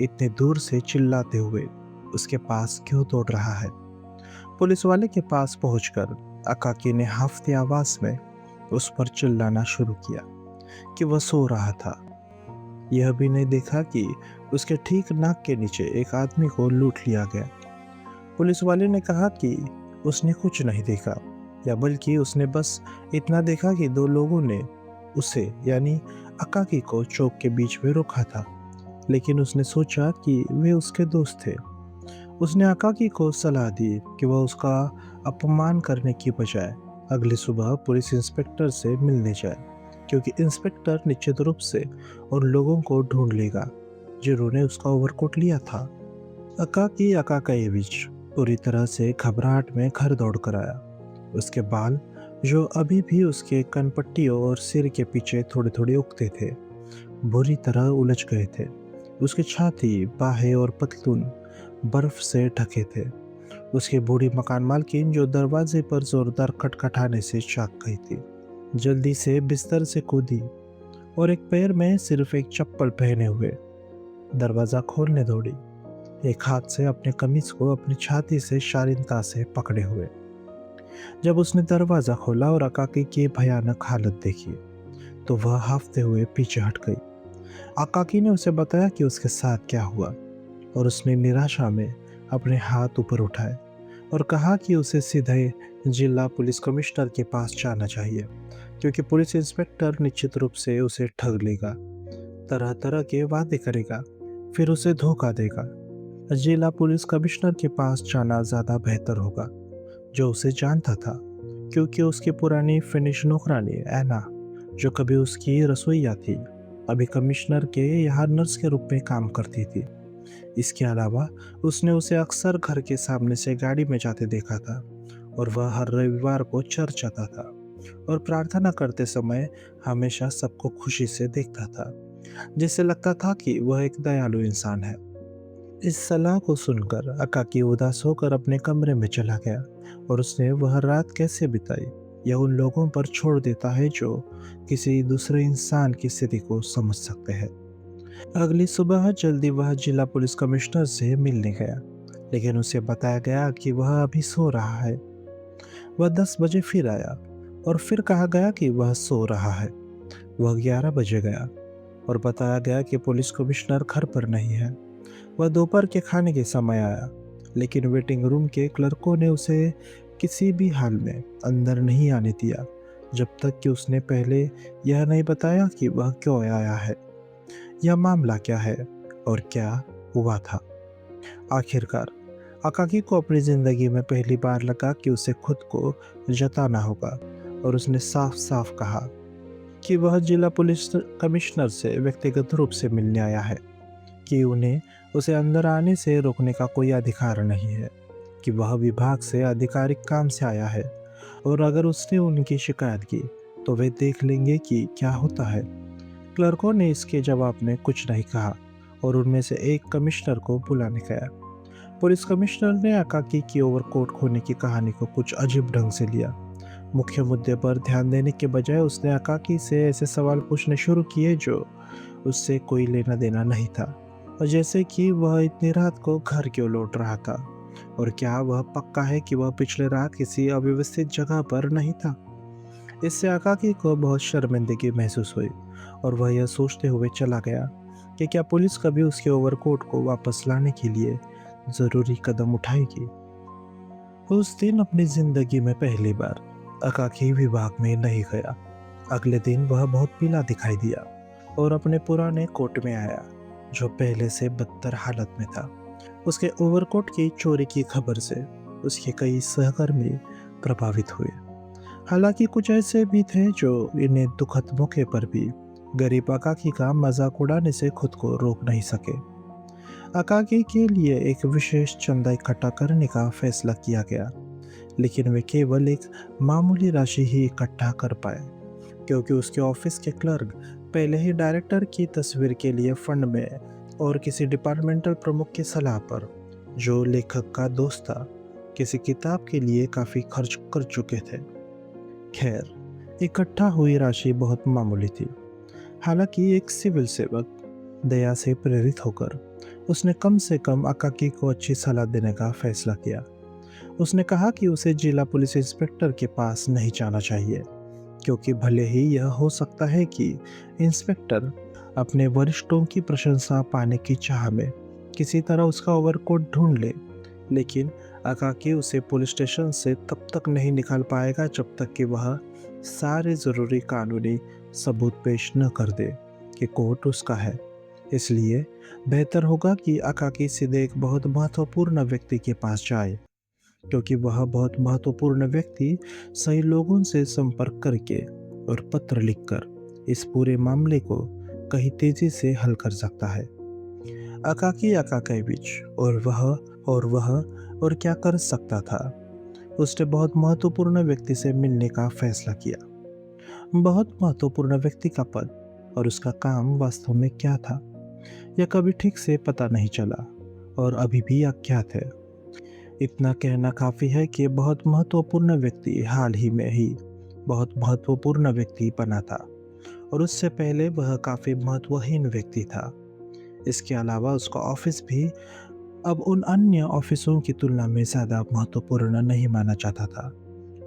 [SPEAKER 1] इतने दूर से चिल्लाते हुए उसके पास क्यों दौड़ रहा है। पुलिस वाले के पास पहुंचकर अकाकी ने हाफती आवाज में उस पर चिल्लाना शुरू किया कि वह सो रहा था। यह भी नहीं देखा कि उसके ठीक नाक के नीचे एक आदमी को लूट लिया गया। पुलिस वाले ने कहा कि उसने कुछ नहीं देखा, या बल्कि उसने बस इतना देखा कि दो लोगों ने उसे यानी अकाकी को चौक के बीच में रोका था, लेकिन उसने सोचा कि वे उसके दोस्त थे। उसने अकाकी को सलाह दी कि वह उसका अपमान करने की बजाय अगली सुबह पुलिस इंस्पेक्टर से मिलने जाए, क्योंकि इंस्पेक्टर निश्चित रूप से उन लोगों को ढूंढ लेगा जिन्होंने उसका ओवरकोट लिया था। अकाकी अकाकायेविच पूरी तरह से घबराहट में घर दौड़ कर आया। उसके बाल, जो अभी भी उसके कनपट्टियों और सिर के पीछे थोड़े थोड़े उगते थे, बुरी तरह उलझ गए थे। उसकी छाती, बाहें और पतलून बर्फ से ढके थे। उसकी बूढ़ी मकान मालकिन, जो दरवाजे पर जोरदार खटखटाने से चौंक गई थी, जल्दी से बिस्तर से कूदी और एक पैर में सिर्फ एक चप्पल पहने हुए दरवाजा खोलने दौड़ी, एक हाथ से अपने कमीज को अपनी छाती से शालीनता से पकड़े हुए। जब उसने दरवाजा खोला और अकाकी की भयानक हालत देखी, तो वह हाफते हुए पीछे हट गई। अकाकी ने उसे बताया कि उसके साथ क्या हुआ, और उसने निराशा में अपने हाथ ऊपर उठाए और कहा कि उसे सीधे जिला पुलिस कमिश्नर के पास जाना चाहिए, क्योंकि पुलिस इंस्पेक्टर निश्चित रूप से उसे ठग लेगा, तरह तरह के वादे करेगा, फिर उसे धोखा देगा। जिला पुलिस कमिश्नर के पास जाना ज़्यादा बेहतर होगा, जो उसे जानता था, क्योंकि उसकी पुरानी फिनिश नौकरानी एना, जो कभी उसकी रसोइया थी, अभी कमिश्नर के यहाँ नर्स के रूप में काम करती थी। इसके अलावा उसने उसे अक्सर घर के सामने से गाड़ी में जाते देखा था, और वह हर रविवार को चर्च जाता था और प्रार्थना करते समय हमेशा सबको खुशी से देखता था, जिससे लगता था कि वह एक दयालु इंसान है। इस सलाह को सुनकर अकाकी उदास होकर अपने कमरे में चला गया, और उसने वह रात कैसे बिताई यह उन लोगों पर छोड़ देता है जो किसी दूसरे इंसान की स्थिति को समझ सकते हैं। अगली सुबह जल्दी वह जिला पुलिस कमिश्नर से मिलने गया, लेकिन उसे बताया गया कि वह अभी सो रहा है। वह 10 बजे फिर आया और फिर कहा गया कि वह सो रहा है। वह 11 बजे गया और बताया गया कि पुलिस कमिश्नर घर पर नहीं है। वह दोपहर के खाने के समय आया, लेकिन वेटिंग रूम के क्लर्कों ने उसे किसी भी हाल में अंदर नहीं आने दिया, जब तक कि उसने पहले यह नहीं बताया कि वह क्यों आया है, यह मामला क्या है और क्या हुआ था। आखिरकार अकाकी को अपनी जिंदगी में पहली बार लगा कि उसे खुद को जताना होगा, और उसने साफ साफ कहा कि वह जिला पुलिस कमिश्नर से व्यक्तिगत रूप से मिलने आया है, कि उन्हें उसे अंदर आने से रोकने का कोई अधिकार नहीं है, कि वह विभाग से आधिकारिक काम से आया है, और अगर उसने उनकी शिकायत की तो वे देख लेंगे कि क्या होता है। क्लर्कों ने इसके जवाब में कुछ नहीं कहा, और उनमें से एक कमिश्नर को बुलाने गया। पुलिस कमिश्नर ने अकाकी की ओवरकोट खोने की कहानी को कुछ अजीब ढंग से लिया। मुख्य मुद्दे पर ध्यान देने के बजाय उसने अकाकी से ऐसे सवाल पूछने शुरू किए जो उससे कोई लेना देना नहीं था, और जैसे कि वह इतनी रात को घर क्यों लौट रहा था, और क्या वह पक्का है कि वह पिछले रात किसी अव्यवस्थित जगह पर नहीं था। इससे अकाकी को बहुत शर्मिंदगी महसूस हुई, और वह यह सोचते हुए चला गया कि क्या पुलिस कभी उसके ओवरकोट को वापस लाने के लिए जरूरी कदम उठाएगी। उस दिन अपनी जिंदगी में पहली बार अकाकी विभाग में नहीं गया। अगले दिन वह बहुत पीला दिखाई दिया और अपने पुराने कोट में आया, जो पहले से बदतर हालत में था। उसके ओवरकोट की चोरी की खबर से उसके कई सहकर्मी प्रभावित हुए। हालांकि कुछ ऐसे भी थे जो इन्हें दुखद मौके पर भी गरीब अकाकी का मजाक उड़ाने से खुद को रोक नहीं सके। अकाकी के लिए एक विशेष चंदा इकट्ठा करने का फैसला किया गया, लेकिन वे केवल एक मामूली राशि ही इकट्ठा कर पाए, क्योंकि उसके ऑफिस के क्लर्क पहले ही डायरेक्टर की तस्वीर के लिए फंड में और किसी डिपार्टमेंटल प्रमुख की सलाह पर, जो लेखक का दोस्त था, किसी किताब के लिए काफ़ी खर्च कर चुके थे। खैर, इकट्ठा हुई राशि बहुत मामूली थी। हालांकि एक सिविल सेवक दया से प्रेरित होकर उसने कम से कम अकाकी को अच्छी सलाह देने का फैसला किया। उसने कहा कि उसे जिला पुलिस इंस्पेक्टर के पास नहीं जाना चाहिए, क्योंकि भले ही यह हो सकता है कि इंस्पेक्टर अपने वरिष्ठों की प्रशंसा पाने की चाह में किसी तरह उसका ओवरकोट ढूंढ ले, लेकिन अकाकी उसे पुलिस स्टेशन से तब तक नहीं निकाल पाएगा जब तक कि वह सारे ज़रूरी कानूनी सबूत पेश न कर दे कि कोर्ट उसका है। इसलिए बेहतर होगा कि अकाकी सीधे एक बहुत महत्वपूर्ण व्यक्ति के पास जाए, क्योंकि वह बहुत महत्वपूर्ण व्यक्ति सही लोगों से संपर्क करके और पत्र लिखकर इस पूरे मामले को कहीं तेजी से हल कर सकता है। अकाकी अकाकेविच और वह और क्या कर सकता था? उसने बहुत महत्वपूर्ण व्यक्ति से मिलने का फैसला किया। बहुत महत्वपूर्ण व्यक्ति का पद और उसका काम वास्तव में क्या था, यह कभी ठीक से पता नहीं चला और अभी भी अज्ञात है। इतना कहना काफ़ी है कि बहुत महत्वपूर्ण व्यक्ति हाल ही में ही बहुत महत्वपूर्ण व्यक्ति बना था, और उससे पहले वह काफ़ी महत्वहीन व्यक्ति था। इसके अलावा उसका ऑफिस भी अब उन अन्य ऑफिसों की तुलना में ज़्यादा महत्वपूर्ण नहीं माना जाता था,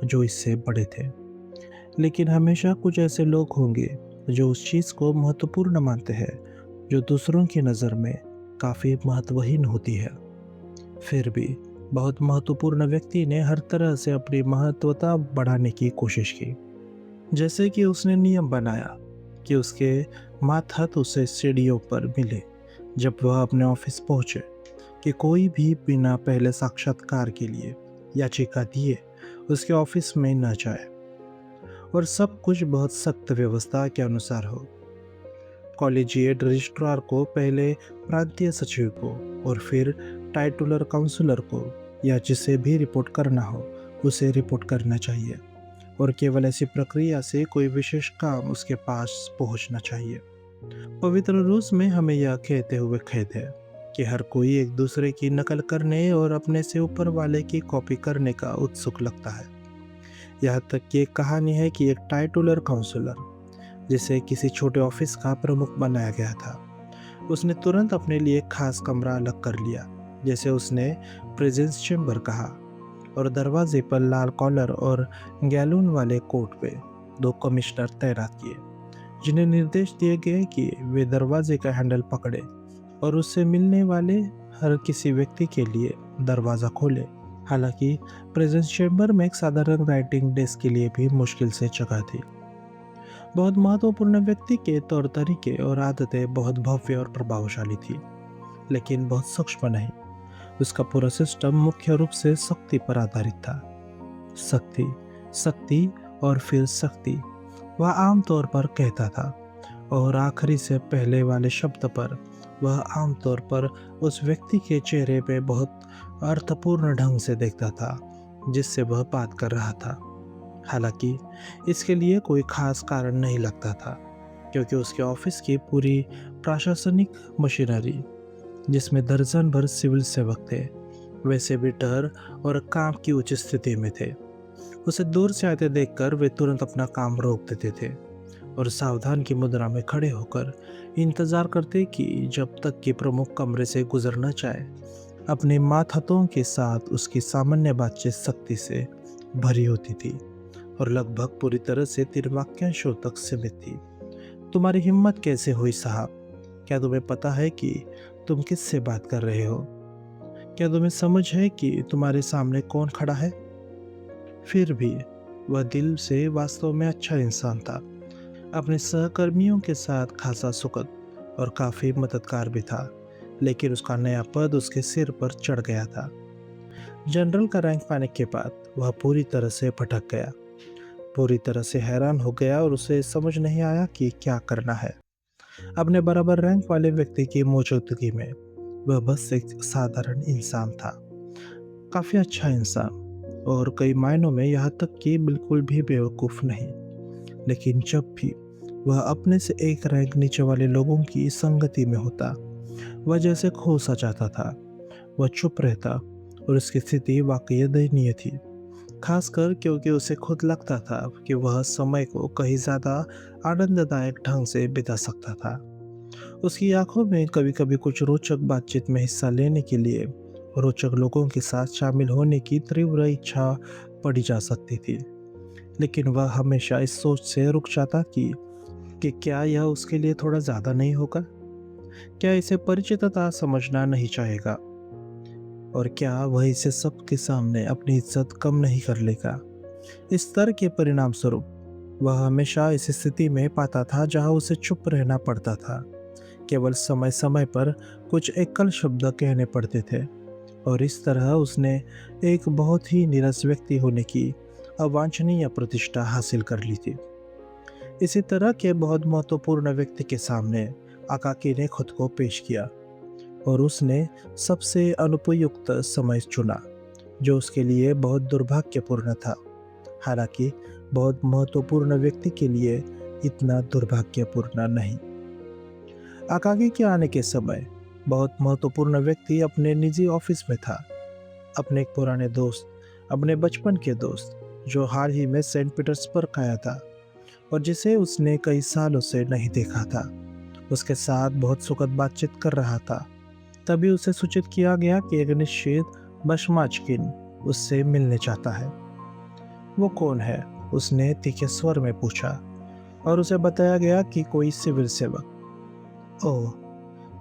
[SPEAKER 1] जो इससे बड़े थे। लेकिन हमेशा कुछ ऐसे लोग होंगे जो उस चीज़ को महत्वपूर्ण मानते हैं जो दूसरों की नज़र में काफ़ी महत्वहीन होती है। फिर भी बहुत महत्वपूर्ण व्यक्ति ने हर तरह से अपनी महत्वता बढ़ाने की कोशिश की। जैसे कि उसने नियम बनाया कि उसके मातहत उसे सीढ़ियों पर मिले जब वह अपने ऑफिस पहुंचे, कि कोई भी बिना पहले साक्षात्कार के लिए याचिका दिए उसके ऑफिस में न जाए, और सब कुछ बहुत सख्त व्यवस्था के अनुसार हो। कॉलेजिएट रजिस्ट्रार को पहले प्रांतीय सचिव को और फिर टाइटुलर काउंसलर को या जिसे भी रिपोर्ट करना हो उसे रिपोर्ट करना चाहिए, और केवल ऐसी प्रक्रिया से कोई विशेष काम उसके पास पहुंचना चाहिए। पवित्र रूस में हमें यह कहते हुए खेद है कि हर कोई एक दूसरे की नकल करने और अपने से ऊपर वाले की कॉपी करने का उत्सुक लगता है। यहाँ तक कि एक कहानी है कि एक टाइटुलर काउंसलर, जिसे किसी छोटे ऑफिस का प्रमुख बनाया गया था, उसने तुरंत अपने लिए खास कमरा अलग कर लिया, जैसे उसने प्रेजेंस चेंबर कहा, और दरवाजे पर लाल कॉलर और गैलून वाले कोट पे 2 कमिश्नर तैनात किए, जिन्हें निर्देश दिए गए कि वे दरवाजे का हैंडल पकड़े और उससे मिलने वाले हर किसी व्यक्ति के लिए दरवाज़ा खोले। हालांकि प्रेजेंस चेंबर में एक साधारण राइटिंग डेस्क के लिए भी मुश्किल से जगह थी। बहुत महत्वपूर्ण व्यक्ति के तौर तरीके और आदतें बहुत भव्य और प्रभावशाली थी, लेकिन बहुत सूक्ष्म नहीं। उसका पूरा सिस्टम मुख्य रूप से शक्ति पर आधारित था। शक्ति, शक्ति और फिर शक्ति, वह आमतौर पर कहता था, और आखिरी से पहले वाले शब्द पर वह आमतौर पर उस व्यक्ति के चेहरे पे बहुत अर्थपूर्ण ढंग से देखता था जिससे वह बात कर रहा था। हालांकि इसके लिए कोई खास कारण नहीं लगता था, क्योंकि उसके ऑफिस की पूरी प्रशासनिक मशीनरी, जिसमें दर्जन भर सिविल सेवक थे, वैसे भी डर और काम की उच्च स्थिति में थे। उसे दूर से आते देखकर वे तुरंत अपना काम रोक देते थे और सावधान की मुद्रा में खड़े होकर इंतजार करते कि जब तक कि प्रमुख कमरे से गुजर न जाए। अपने मातहतों के साथ उसकी सामान्य बातचीत सख्ती से भरी होती थी और लगभग पूरी तरह से 3 वाक्यांशों तक सीमित थी। तुम्हारी हिम्मत कैसे हुई साहब? क्या तुम्हें पता है कि तुम किससे बात कर रहे हो? क्या तुम्हें समझ है कि तुम्हारे सामने कौन खड़ा है? फिर भी वह दिल से वास्तव में अच्छा इंसान था। अपने सहकर्मियों के साथ खासा सुखद और काफ़ी मददगार भी था, लेकिन उसका नया पद उसके सिर पर चढ़ गया था। जनरल का रैंक पाने के बाद वह पूरी तरह से भटक गया। पूरी तरह से हैरान हो गया और उसे समझ नहीं आया कि क्या करना है। अपने बराबर रैंक वाले व्यक्ति की मौजूदगी में वह बस एक साधारण इंसान था, काफ़ी अच्छा इंसान और कई मायनों में यहाँ तक कि बिल्कुल भी बेवकूफ़ नहीं। लेकिन जब भी वह अपने से एक रैंक नीचे वाले लोगों की संगति में होता, वह जैसे खो सा जाता था। वह चुप रहता और उसकी स्थिति वाकई दयनीय थी, खासकर क्योंकि उसे खुद लगता था कि वह समय को कहीं ज़्यादा आनंददायक ढंग से बिता सकता था। उसकी आंखों में कभी-कभी कुछ रोचक बातचीत में हिस्सा लेने के लिए रोचक लोगों के साथ शामिल होने की तीव्र इच्छा पड़ी जा सकती थी, लेकिन वह हमेशा इस सोच से रुक जाता कि क्या यह उसके लिए थोड़ा ज़्यादा नहीं होगा? क्या इसे परिचितता समझना नहीं चाहेगा? और क्या वह इसे सबके सामने अपनी इज्जत कम नहीं कर लेगा? इस तरह के परिणाम स्वरूप वह हमेशा इस स्थिति में पाता था जहां उसे चुप रहना पड़ता था। केवल समय समय पर कुछ एकल शब्द कहने पड़ते थे और इस तरह उसने एक बहुत ही नीरस व्यक्ति होने की अवांछनीय प्रतिष्ठा हासिल कर ली थी। इसी तरह के बहुत महत्वपूर्ण व्यक्ति के सामने अकाकी ने खुद को पेश किया और उसने सबसे अनुपयुक्त समय चुना, जो उसके लिए बहुत दुर्भाग्यपूर्ण था। हालांकि बहुत महत्वपूर्ण व्यक्ति के लिए इतना दुर्भाग्यपूर्ण नहीं। अकाकी के आने के समय बहुत महत्वपूर्ण व्यक्ति अपने निजी ऑफिस में था। अपने एक पुराने दोस्त, अपने बचपन के दोस्त, जो हाल ही में सेंट पीटर्सबर्ग आया था और जिसे उसने कई सालों से नहीं देखा था, उसके साथ बहुत सुखद बातचीत कर रहा था। तभी उसे सूचित किया गया कि एक निश्चित बशमाचकिन उससे मिलने चाहता है। वो कौन है? उसने तीखे स्वर में पूछा और उसे बताया गया कि कोई सिविल सेवक। ओह,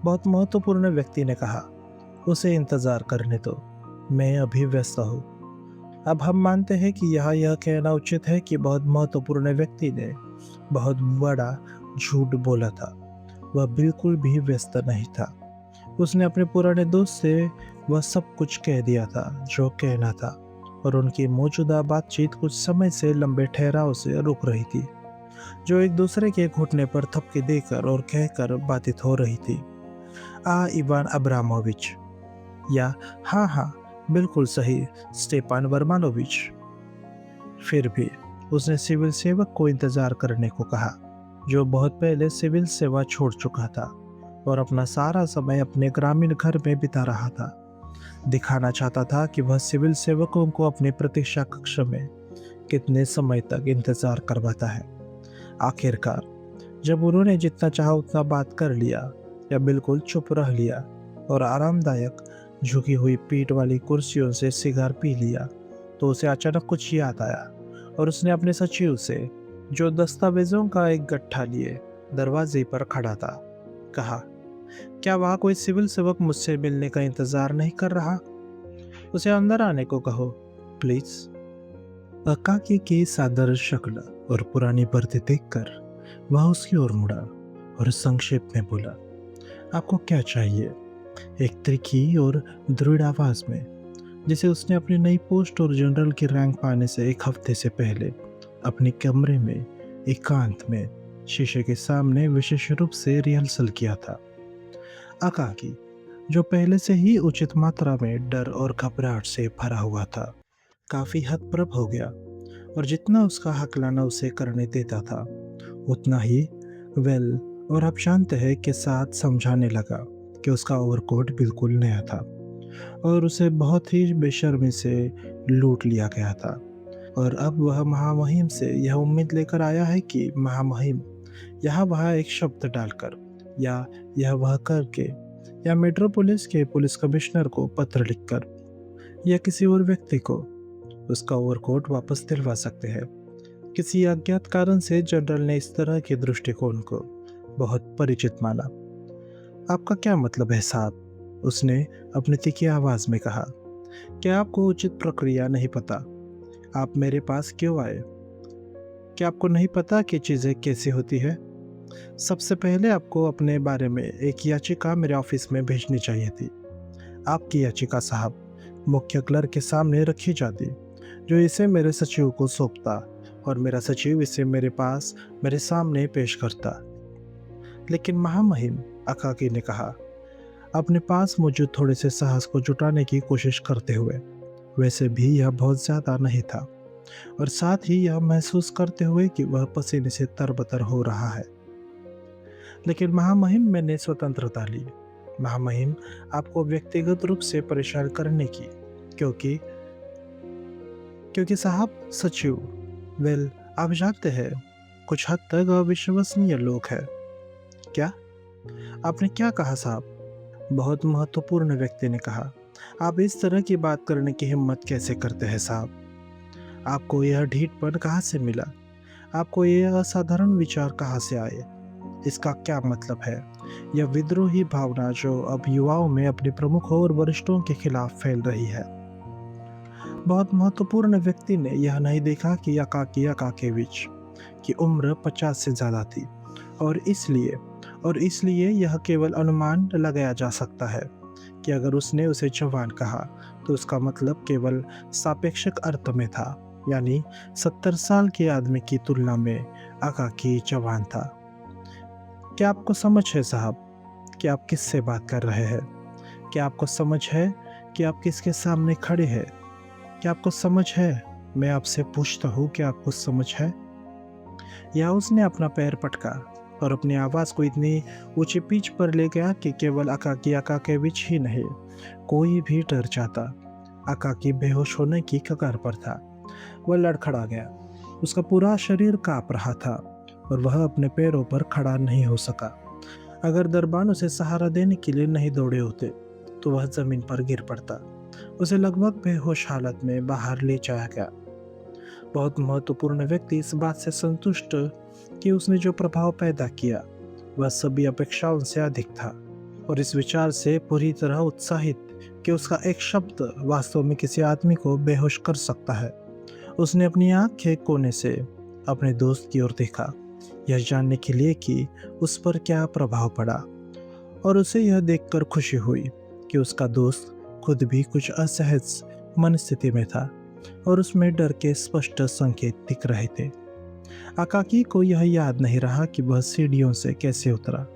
[SPEAKER 1] बहुत महत्वपूर्ण व्यक्ति ने कहा, उसे इंतजार करने दो, मैं अभी व्यस्त हूँ। अब हम मानते हैं कि यह कहना उचित है कि बहुत महत्वपूर्ण व्यक्ति ने बहुत बड़ा झूठ बोला था। वह बिल्कुल भी व्यस्त नहीं था। उसने अपने पुराने दोस्त से वह सब कुछ कह दिया था जो कहना था और उनकी मौजूदा बातचीत कुछ समय से लंबे ठहराव से रुक रही थी, जो एक दूसरे के घुटने पर थपकी देकर और कहकर बाधित हो रही थी। इवान अब्रामोविच, या हाँ हाँ बिल्कुल सही, स्टेपान वर्मानोविच। फिर भी उसने सिविल सेवक को इंतजार करने को कहा, जो बहुत पहले सिविल सेवा छोड़ चुका था और अपना सारा समय अपने ग्रामीण घर में बिता रहा था। दिखाना चाहता था कि वह सिविल सेवकों को अपने प्रतीक्षा कक्ष में कितने समय तक इंतजार करवाता है। आखिरकार जब उन्होंने जितना चाहा उतना बात कर लिया या बिल्कुल चुप रह लिया और आरामदायक झुकी हुई पीठ वाली कुर्सियों से सिगार पी लिया, तो उसे अचानक कुछ याद आया और उसने अपने सचिव से, जो दस्तावेजों का एक गट्ठा लिए दरवाजे पर खड़ा था, कहा, क्या वहाँ कोई सिविल सेवक मुझसे मिलने का इंतजार नहीं कर रहा? उसे अंदर आने को कहो, प्लीज। अकाकी की सादर शक्ल और पुरानी वर्दी देखकर वह उसकी ओर मुड़ा और संक्षेप में बोला, आपको क्या चाहिए? एक तीखी और दृढ़ आवाज में, जिसे उसने अपनी नई पोस्ट और जनरल की रैंक पाने से एक हफ्ते से पहले अपने कमरे में एकांत में शीशे के सामने विशेष रूप से रिहर्सल किया था। अकाकी, जो पहले से ही उचित मात्रा में डर और घबराहट से भरा हुआ था, काफी हतप्रभ हो गया और जितना उसका हकलाना उसे करने देता था, उतना ही वेल और आप जानते हैं के साथ समझाने लगा कि उसका ओवरकोट बिल्कुल नया था और उसे बहुत ही बेशर्मी से लूट लिया गया था। और अब वह महामहिम से यह उम्मीद लेकर आया है कि महामहिम यहाँ वहाँ एक शब्द डालकर या यह वह करके या मेट्रोपोलिस के पुलिस कमिश्नर को पत्र लिखकर या किसी और व्यक्ति को उसका ओवरकोट वापस दिलवा सकते हैं। किसी अज्ञात कारण से जनरल ने इस तरह के दृष्टिकोण को बहुत परिचित माना। आपका क्या मतलब है साहब? उसने अपनी तीखी आवाज में कहा, क्या आपको उचित प्रक्रिया नहीं पता? आप मेरे पास क्यों आए? क्या आपको नहीं पता कि चीज़ें कैसी होती है? सबसे पहले आपको अपने बारे में एक याचिका मेरे ऑफिस में भेजनी चाहिए थी। आपकी याचिका साहब मुख्य क्लर्क के सामने रखी जाती, जो इसे मेरे सचिव को सौंपता और मेरा सचिव इसे मेरे सामने पेश करता। लेकिन महामहिम, अकाकी ने कहा, अपने पास मौजूद थोड़े से साहस को जुटाने की कोशिश करते हुए। वैसे भी यह बहुत ज्यादा नहीं था, और साथ ही यह महसूस करते हुए कि वह पसीने से तरबतर हो रहा है। लेकिन महामहिम, मैंने स्वतंत्रता ली। महामहिम, आपको व्यक्तिगत रूप से परेशान करने की, क्योंकि क्योंकि साहब सचिव, वेल, आप जानते हैं, कुछ हद तक अविश्वसनीय लोग हैं। क्या? आपने क्या कहा साहब? बहुत महत्वपूर्ण व्यक्ति ने कहा। आप इस तरह की बात करने की हिम्मत कैसे करते हैं साहब? आपको यह ढीठपन कहाँ से मिला? आपको यह असाधारण विचार कहाँ से आए? इसका क्या मतलब है? यह विद्रोही भावना जो अब युवाओं में अपने प्रमुखों और वरिष्ठों के खिलाफ फैल रही है। बहुत महत्वपूर्ण व्यक्ति ने यह नहीं देखा कि अकाकी अकाकेविच की उम्र 50 से ज्यादा थी, और इसलिए यह केवल अनुमान लगाया जा सकता है कि अगर उसने उसे जवान कहा तो उसका मतलब केवल सापेक्षिक अर्थ में था, यानी 70 साल के आदमी की तुलना में अकाकी जवान था। क्या आपको समझ है साहब कि आप किससे बात कर रहे हैं? क्या आपको समझ है कि आप किसके सामने खड़े हैं? क्या आपको समझ है? मैं आपसे पूछता हूँ कि आपको समझ है? या उसने अपना पैर पटका और अपनी आवाज को इतनी ऊंची पिच पर ले गया कि केवल अकाकी अकाकेविच ही नहीं, कोई भी डर जाता। अकाकी बेहोश होने की कगार पर था। वह लड़खड़ा गया। उसका पूरा शरीर कांप रहा था और वह अपने पैरों पर खड़ा नहीं हो सका। अगर दरबान उसे सहारा देने के लिए नहीं दौड़े होते तो वह जमीन पर गिर पड़ता। उसे लगभग बेहोश हालत में बाहर ले जाया गया। बहुत महत्वपूर्ण व्यक्ति इस बात से संतुष्ट कि उसने जो प्रभाव पैदा किया वह सभी अपेक्षाओं से अधिक था, और इस विचार से पूरी तरह उत्साहित कि उसका एक शब्द वास्तव में किसी आदमी को बेहोश कर सकता है। उसने अपनी आंख के कोने से अपने दोस्त की ओर देखा, यह जानने के लिए कि उस पर क्या प्रभाव पड़ा, और उसे यह देखकर खुशी हुई कि उसका दोस्त खुद भी कुछ असहज मनस्थिति में था और उसमें डर के स्पष्ट संकेत दिख रहे थे। अकाकी को यह याद नहीं रहा कि वह सीढ़ियों से कैसे उतरा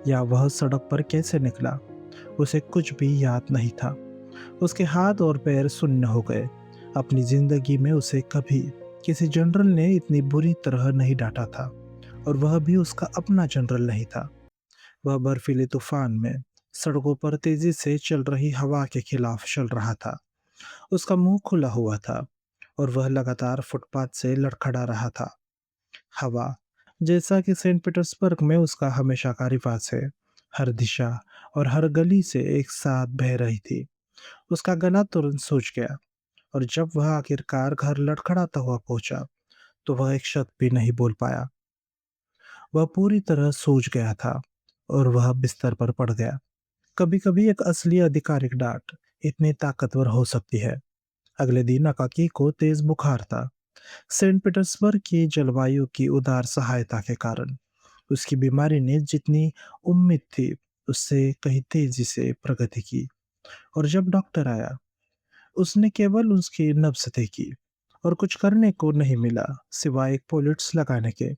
[SPEAKER 1] या वह सड़क पर कैसे निकला। उसे कुछ भी याद नहीं था। उसके हाथ और पैर सुन्न हो गए। अपनी जिंदगी में उसे कभी किसी जनरल ने इतनी बुरी तरह नहीं डांटा था, और वह भी उसका अपना जनरल नहीं था। वह बर्फीले तूफान में सड़कों पर तेजी से चल रही हवा के खिलाफ चल रहा था। उसका मुंह खुला हुआ था और वह लगातार फुटपाथ से लड़खड़ा रहा था। हवा, जैसा कि सेंट पीटर्सबर्ग में उसका हमेशा का रिवाज है, हर दिशा और हर गली से एक साथ बह रही थी। उसका गला तुरंत सूज गया, और जब वह आखिरकार घर लड़खड़ाता हुआ पहुंचा तो वह एक शब्द भी नहीं बोल पाया। वह पूरी तरह सूज गया था और वह बिस्तर पर पड़ गया। कभी कभी एक असली आधिकारिक डांट इतनी ताकतवर हो सकती है। अगले दिन अकाकी को तेज बुखार था। सेंट पीटर्सबर्ग की जलवायु की उदार सहायता के कारण उसकी बीमारी ने जितनी उम्मीद थी उससे कहीं तेजी से प्रगति की, और जब डॉक्टर आया उसने केवल उसकी नब्ज देखी और कुछ करने को नहीं मिला सिवाय एक पोलिट्स लगाने के,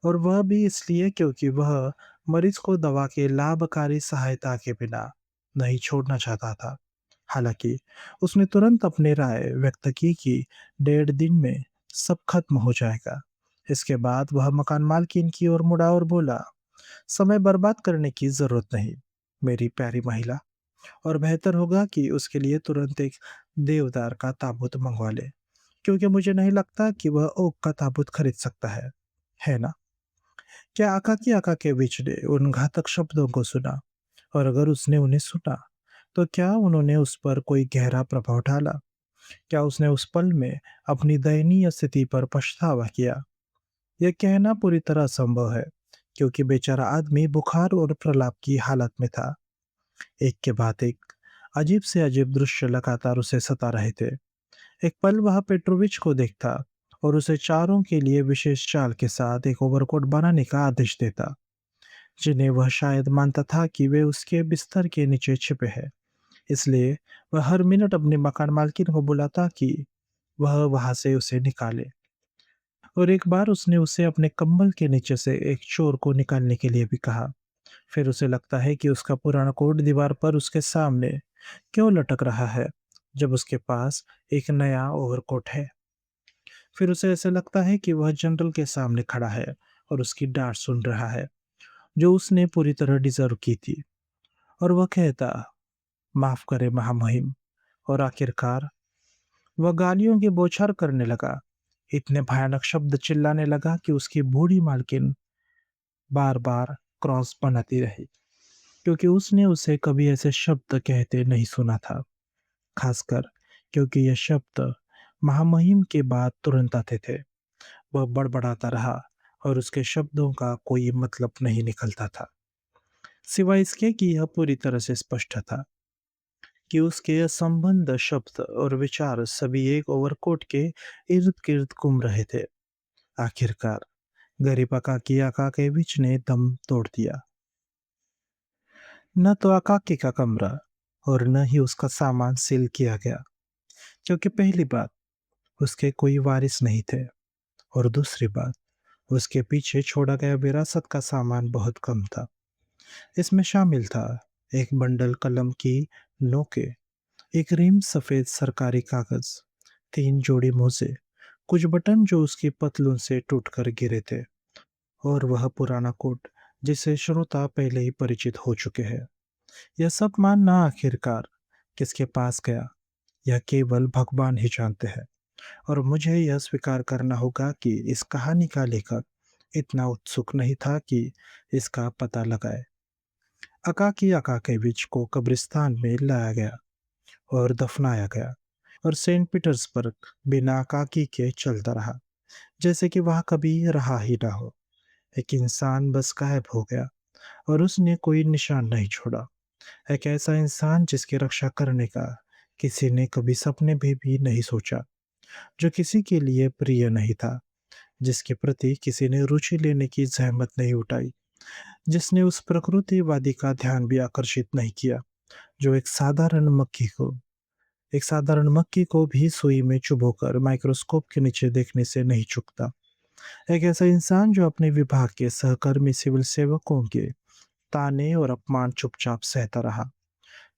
[SPEAKER 1] और वह भी इसलिए क्योंकि वह मरीज को दवा के लाभकारी सहायता के बिना नहीं छोड़ना चाहता था। हालांकि उसने तुरंत अपनी राय व्यक्त की कि 1.5 दिन में सब खत्म हो जाएगा। इसके बाद वह मकान मालकिन की ओर मुड़ा और बोला, समय बर्बाद करने की जरूरत नहीं मेरी प्यारी महिला, और बेहतर होगा कि उसके लिए तुरंत एक देवदार का ताबूत मंगवा ले, क्योंकि मुझे नहीं लगता कि वह ओक का ताबूत खरीद सकता है ना? क्या आकाकेविच ने उन घातक शब्दों को सुना? और अगर उसने उन्हें सुना तो क्या उन्होंने उस पर कोई गहरा प्रभाव डाला? क्या उसने उस पल में अपनी दयनीय स्थिति पर पछतावा किया? यह कहना पूरी तरह असंभव है, क्योंकि बेचारा आदमी बुखार और प्रलाप की हालत में था। एक के बाद एक अजीब से अजीब दृश्य लगातार उसे सता रहे थे। एक पल वह पेट्रोविच को देखता और उसे चारों के लिए विशेष चाल के साथ एक ओवरकोट बनाने का आदेश देता, जिन्हें वह शायद मानता था कि वे उसके बिस्तर के नीचे छिपे हैं। इसलिए वह हर मिनट अपने मकान मालकिन को बुलाता कि वह वहां से उसे निकाले। और एक बार उसने उसे अपने कंबल के नीचे से एक चोर को निकालने के लिए भी कहा। फिर उसे लगता है कि उसका पुराना कोट दीवार पर उसके सामने क्यों लटक रहा है, जब उसके पास एक नया ओवरकोट है। फिर उसे ऐसे लगता है कि वह जनरल के सामने खड़ा है और उसकी डांट सुन रहा है, जो उसने पूरी तरह डिजर्व की थी। और वह कहता, माफ करे महामहिम। और आखिरकार वह गालियों की बौछार करने लगा, इतने भयानक शब्द चिल्लाने लगा कि उसकी बूढ़ी मालकिन बार बार क्रॉस बनाती रही, क्योंकि उसने उसे कभी ऐसे शब्द कहते नहीं सुना था। खासकर क्योंकि यह शब्द महामहिम के बाद तुरंत आते थे। वह बड़बड़ाता रहा और उसके शब्दों का कोई मतलब नहीं निकलता था, सिवाय इसके कि यह पूरी तरह से स्पष्ट था कि उसके असंबद्ध शब्द और विचार सभी एक ओवरकोट के इर्द गिर्द घूम रहे थे। आखिरकार गरीब अकाकी अकाकेविच ने दम तोड़ दिया। न तो अकाकी का कमरा और न ही उसका सामान सील किया गया, क्योंकि पहली बात, उसके कोई वारिस नहीं थे, और दूसरी बात, उसके पीछे छोड़ा गया विरासत का सामान बहुत कम था। इसमें शामिल था एक बंडल कलम की नोकें, एक रिम सफेद सरकारी कागज, 3 जोड़ी मोजे, कुछ बटन जो उसकी पतलून से टूटकर गिरे थे, और वह पुराना कोट जिसे श्रोता पहले ही परिचित हो चुके हैं। यह सब मानना आखिरकार किसके पास गया, यह केवल भगवान ही जानते हैं। और मुझे यह स्वीकार करना होगा कि इस कहानी का लेखक इतना उत्सुक नहीं था कि इसका पता लगाए। अकाकी अकाकेविच को कब्रिस्तान में लाया गया और दफनाया गया, और सेंट पीटर्सबर्ग बिना अकाकी के चलता रहा, जैसे कि वह कभी रहा ही ना हो। एक इंसान बस गायब हो गया और उसने कोई निशान नहीं छोड़ा। एक ऐसा इंसान जिसकी रक्षा करने का किसी ने कभी सपने में भी नहीं सोचा, जो किसी के लिए प्रिय नहीं था, जिसके प्रति किसी ने रुचि लेने की जहमत नहीं उठाई, जिसने उस प्रकृतिवादी का ध्यान भी आकर्षित नहीं किया, जो एक साधारण मक्खी को भी सुई में चुभोकर माइक्रोस्कोप के नीचे देखने से नहीं चूकता। एक ऐसा इंसान जो अपने विभाग के सहकर्मी सिविल सेवकों के ताने और अपमान चुपचाप सहता रहा,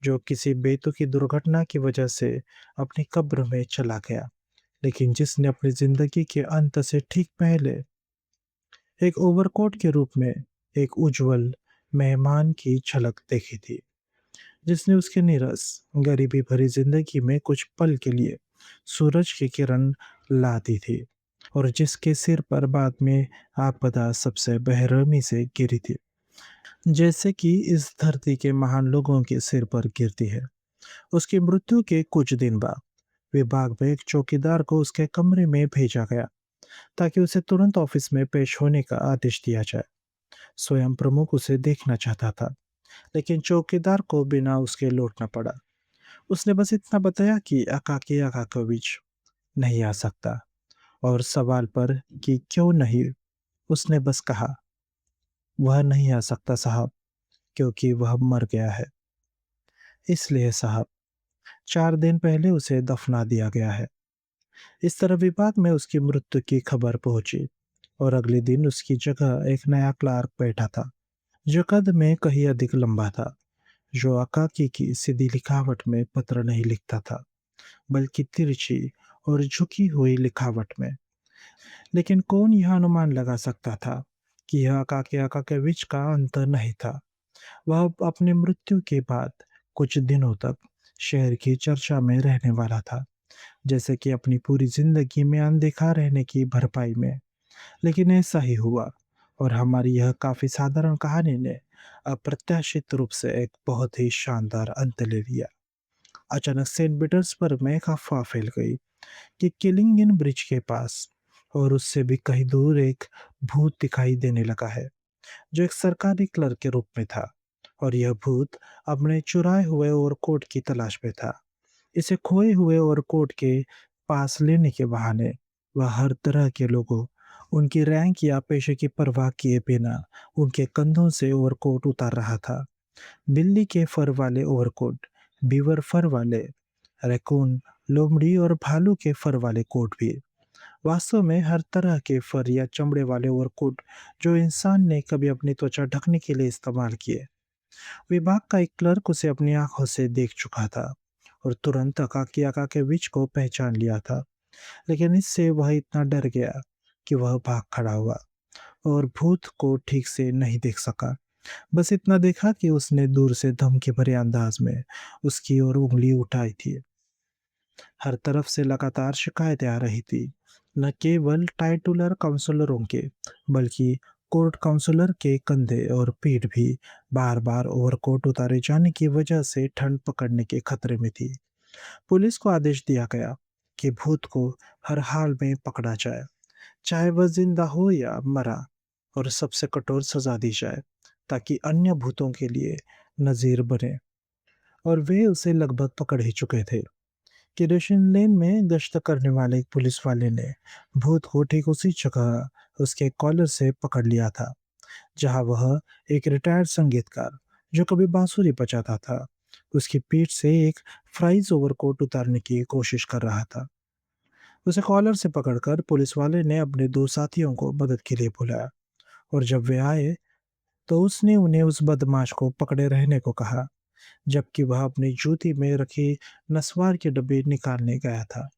[SPEAKER 1] जो किसी बेतुकी दुर्घटना की वजह से अपनी कब्र में चला गया, लेकिन जिसने अपनी जिंदगी के अंत से ठीक पहले एक ओवरकोट के रूप में एक उज्जवल मेहमान की झलक देखी थी, जिसने उसके नीरस, गरीबी भरी जिंदगी में कुछ पल के लिए सूरज की किरण ला दी थी, और जिसके सिर पर बाद में आपदा सबसे बेरहमी से गिरी थी, जैसे कि इस धरती के महान लोगों के सिर पर गिरती है। उसकी मृत्यु के कुछ दिन बाद विभाग में एक चौकीदार को उसके कमरे में भेजा गया, ताकि उसे तुरंत ऑफिस में पेश होने का आदेश दिया जाए। स्वयं प्रमुख उसे देखना चाहता था, लेकिन चौकीदार को बिना उसके लौटना पड़ा। उसने बस इतना बताया कि अकाकी अकाकोविच नहीं आ सकता, और सवाल पर कि क्यों नहीं, उसने बस कहा, वह नहीं आ सकता साहब, क्योंकि वह मर गया है। इसलिए साहब, 4 दिन पहले उसे दफना दिया गया है। इस तरह विभाग में उसकी मृत्यु की खबर पहुंची, और अगले दिन उसकी जगह एक नया क्लार्क बैठा था, जो कद में कहीं अधिक लंबा था, जो अकाकी की सीधी लिखावट में पत्र नहीं लिखता था, बल्कि तिरछी और झुकी हुई लिखावट में। लेकिन कौन यह अनुमान लगा सकता था कि यह अकाकी अकाकेविच का अंत नहीं था। वह अपनी मृत्यु के बाद कुछ दिनों तक शहर की चर्चा में रहने वाला था, जैसे कि अपनी पूरी जिंदगी में अनदेखा रहने की भरपाई में। लेकिन ऐसा ही हुआ, और हमारी यह काफी साधारण कहानी ने अप्रत्याशित रूप से एक बहुत ही शानदार अंत ले लिया। अचानक सेंट पीटर्सबर्ग में एक अफवाह फैल गई कि किलिंगन ब्रिज के पास और उससे भी कहीं दूर एक भूत दिखाई देने लगा है, जो एक सरकारी क्लर्क के रूप में था, और यह भूत अपने चुराए हुए ओवरकोट की तलाश में था। इसे खोए हुए ओवरकोट के पास लेने के बहाने वह हर तरह के लोगों, उनकी रैंक या पेशे की परवाह किए बिना उनके कंधों से ओवरकोट उतार रहा था। बिल्ली के फर वाले ओवरकोट, बीवर फर वाले, रैकून, लोमड़ी और भालू के फर वाले कोट भी। वास्तव में हर तरह के फर या चमड़े वाले ओवरकोट जो इंसान ने कभी अपनी त्वचा ढकने के लिए इस्तेमाल किए। विभाग का एक क्लर्क उसे अपनी आंखों से देख चुका था और तुरंत अकाकी आका के विच को पहचान लिया था। लेकिन इससे वह इतना डर गया कि वह भाग खड़ा हुआ और भूत को ठीक से नहीं देख सका। बस इतना देखा कि उसने दूर से धमकी भरे अंदाज में उसकी ओर उंगली उठाई थी। हर तरफ से लगातार शिकायतें आ रही थी, न केवल टाइटुलर काउंसलरों के, बल्कि कोर्ट काउंसलर के कंधे और पीठ भी बार-बार ओवरकोट उतारे जाने की वजह से ठंड पकड़ने के खतरे में थी। पुलिस को आदेश दिया गया कि भूत को हर हाल में पकड़ा जाए, चाहे वह जिंदा हो या मरा, और सबसे कठोर सजा दी जाए, ताकि अन्य भूतों के लिए नज़ीर बने। और वे उसे लगभग पकड़ ही चुके थे। केरोसिन लेन में गश्त करने वाले एक पुलिस वाले ने भूत को ठीक उसी जगह उसके कॉलर से पकड़ लिया था, जहां वह एक रिटायर्ड संगीतकार जो कभी बांसुरी बजाता था, उसकी पीठ से एक फ्राइज ओवरकोट उतारने की कोशिश कर रहा था। उसे कॉलर से पकड़कर पुलिस वाले ने अपने दो साथियों को मदद के लिए बुलाया और जब वे आए तो उसने उन्हें उस बदमाश को पकड़े रहने को कहा, जबकि वह अपनी जूती में रखी नस्वार के डब्बे निकालने गया था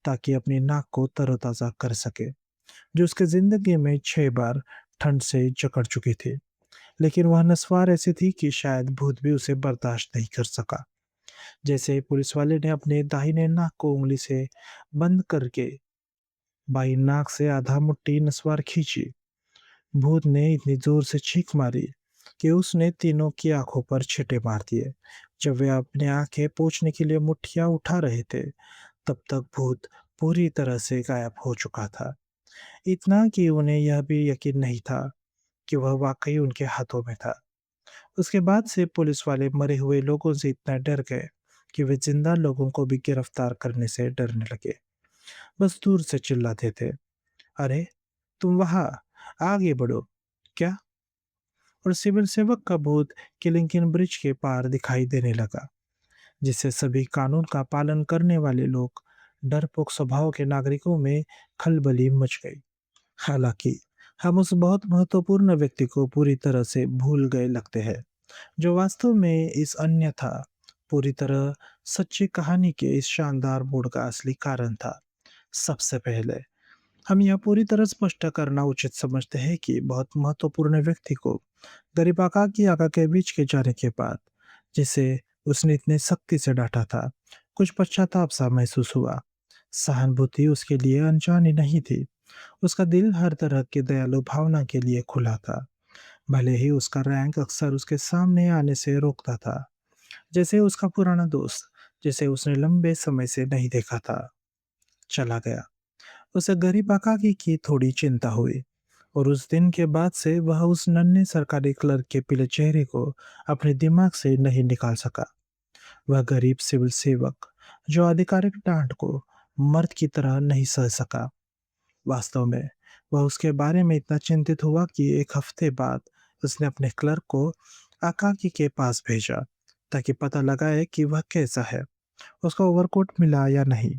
[SPEAKER 1] ताकि अपनी नाक को तरोताज़ा कर सके, जो उसकी ज़िंदगी में 6 बार ठंड से जकड़ चुकी थी। लेकिन वह नस्वार ऐसी थी कि शायद भूत भी उसे बर्दाश्त नहीं कर सका। जैसे ही पुलिस वाले ने अपने दाहिने नाक को उँगली से बंद करके बाईं नाक से आधा मुट्ठी नस्वार खींची, भूत ने इतनी ज़ोर से चीख मारी कि उसने तीनों की आँखों पर छींटे मार दिए। जब वे अपनी आँखें पोंछने के लिए मुट्ठियाँ उठा रहे थे, तब तक भूत पूरी तरह से गायब हो चुका था। इतना कि उन्हें यह भी यकीन नहीं था कि वह वाक़ई उनके हाथों में था। उसके बाद से पुलिस वाले मरे हुए लोगों से इतना डर गए कि वे जिंदा लोगों को भी गिरफ्तार करने से डरने लगे। बस दूर से चिल्लाते थे, "अरे! तुम वहाँ, आगे बढ़ो।" क्या? और सिविल सेवक का भूत किलिंगन ब्रिज के पार दिखाई देने लगा, जिससे सभी कानून का पालन करने वाले लोग डरपोक स्वभाव के नागरिकों में खलबली मच गई। हालांकि हम उस बहुत महत्वपूर्ण व्यक्ति को पूरी तरह से भूल गए लगते हैं, जो वास्तव में इस अन्यथा पूरी तरह सच्ची कहानी के इस शानदार मोड़ का असली कारण था। सबसे पहले हम यह पूरी तरह स्पष्ट करना उचित समझते हैं कि बहुत महत्वपूर्ण व्यक्ति को गरीब आका की आका के बीच के जाने के बाद, जिसे उसने इतने सख्ती से डांटा था, कुछ पश्चाताप सा महसूस हुआ। सहानुभूति उसके लिए अनजानी नहीं थी। उसका दिल हर तरह की दयालु भावना के लिए खुला था, भले ही उसका रैंक अक्सर उसके सामने आने से रोकता था। जैसे उसका पुराना दोस्त, जिसे उसने लंबे समय से नहीं देखा था, चला गया। उसे गरीब आकाकी की थोड़ी चिंता हुई और उस दिन के बाद से वह उस नन्हे सरकारी क्लर्क के पीले चेहरे को अपने दिमाग से नहीं निकाल सका। वह गरीब सिविल सेवक जो आधिकारिक डांट को मर्द की तरह नहीं सह सका। वास्तव में वह उसके बारे में इतना चिंतित हुआ कि एक हफ्ते बाद उसने अपने क्लर्क को आकाकी के पास भेजा ताकि पता लगाए कि वह कैसा है, उसका ओवरकोट मिला या नहीं,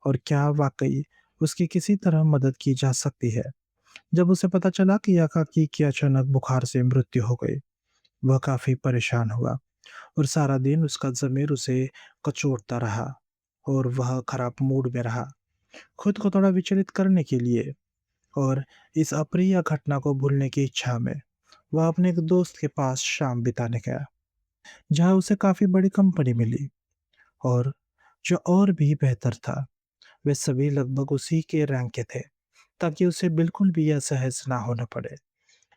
[SPEAKER 1] और क्या वाकई उसकी किसी तरह मदद की जा सकती है। जब उसे पता चला कि आकाकी की अचानक बुखार से मृत्यु हो गई, वह काफी परेशान हुआ और सारा दिन उसका ज़मीर उसे कचोटता रहा और वह खराब मूड में रहा। खुद को थोड़ा विचलित करने के लिए और इस अप्रिय घटना को भूलने की इच्छा में वह अपने एक दोस्त के पास शाम बिताने गया, जहाँ उसे काफी बड़ी कंपनी मिली और जो और भी बेहतर था, वे सभी लगभग उसी के रैंक के थे, ताकि उसे बिल्कुल भी असहज ना होना पड़े।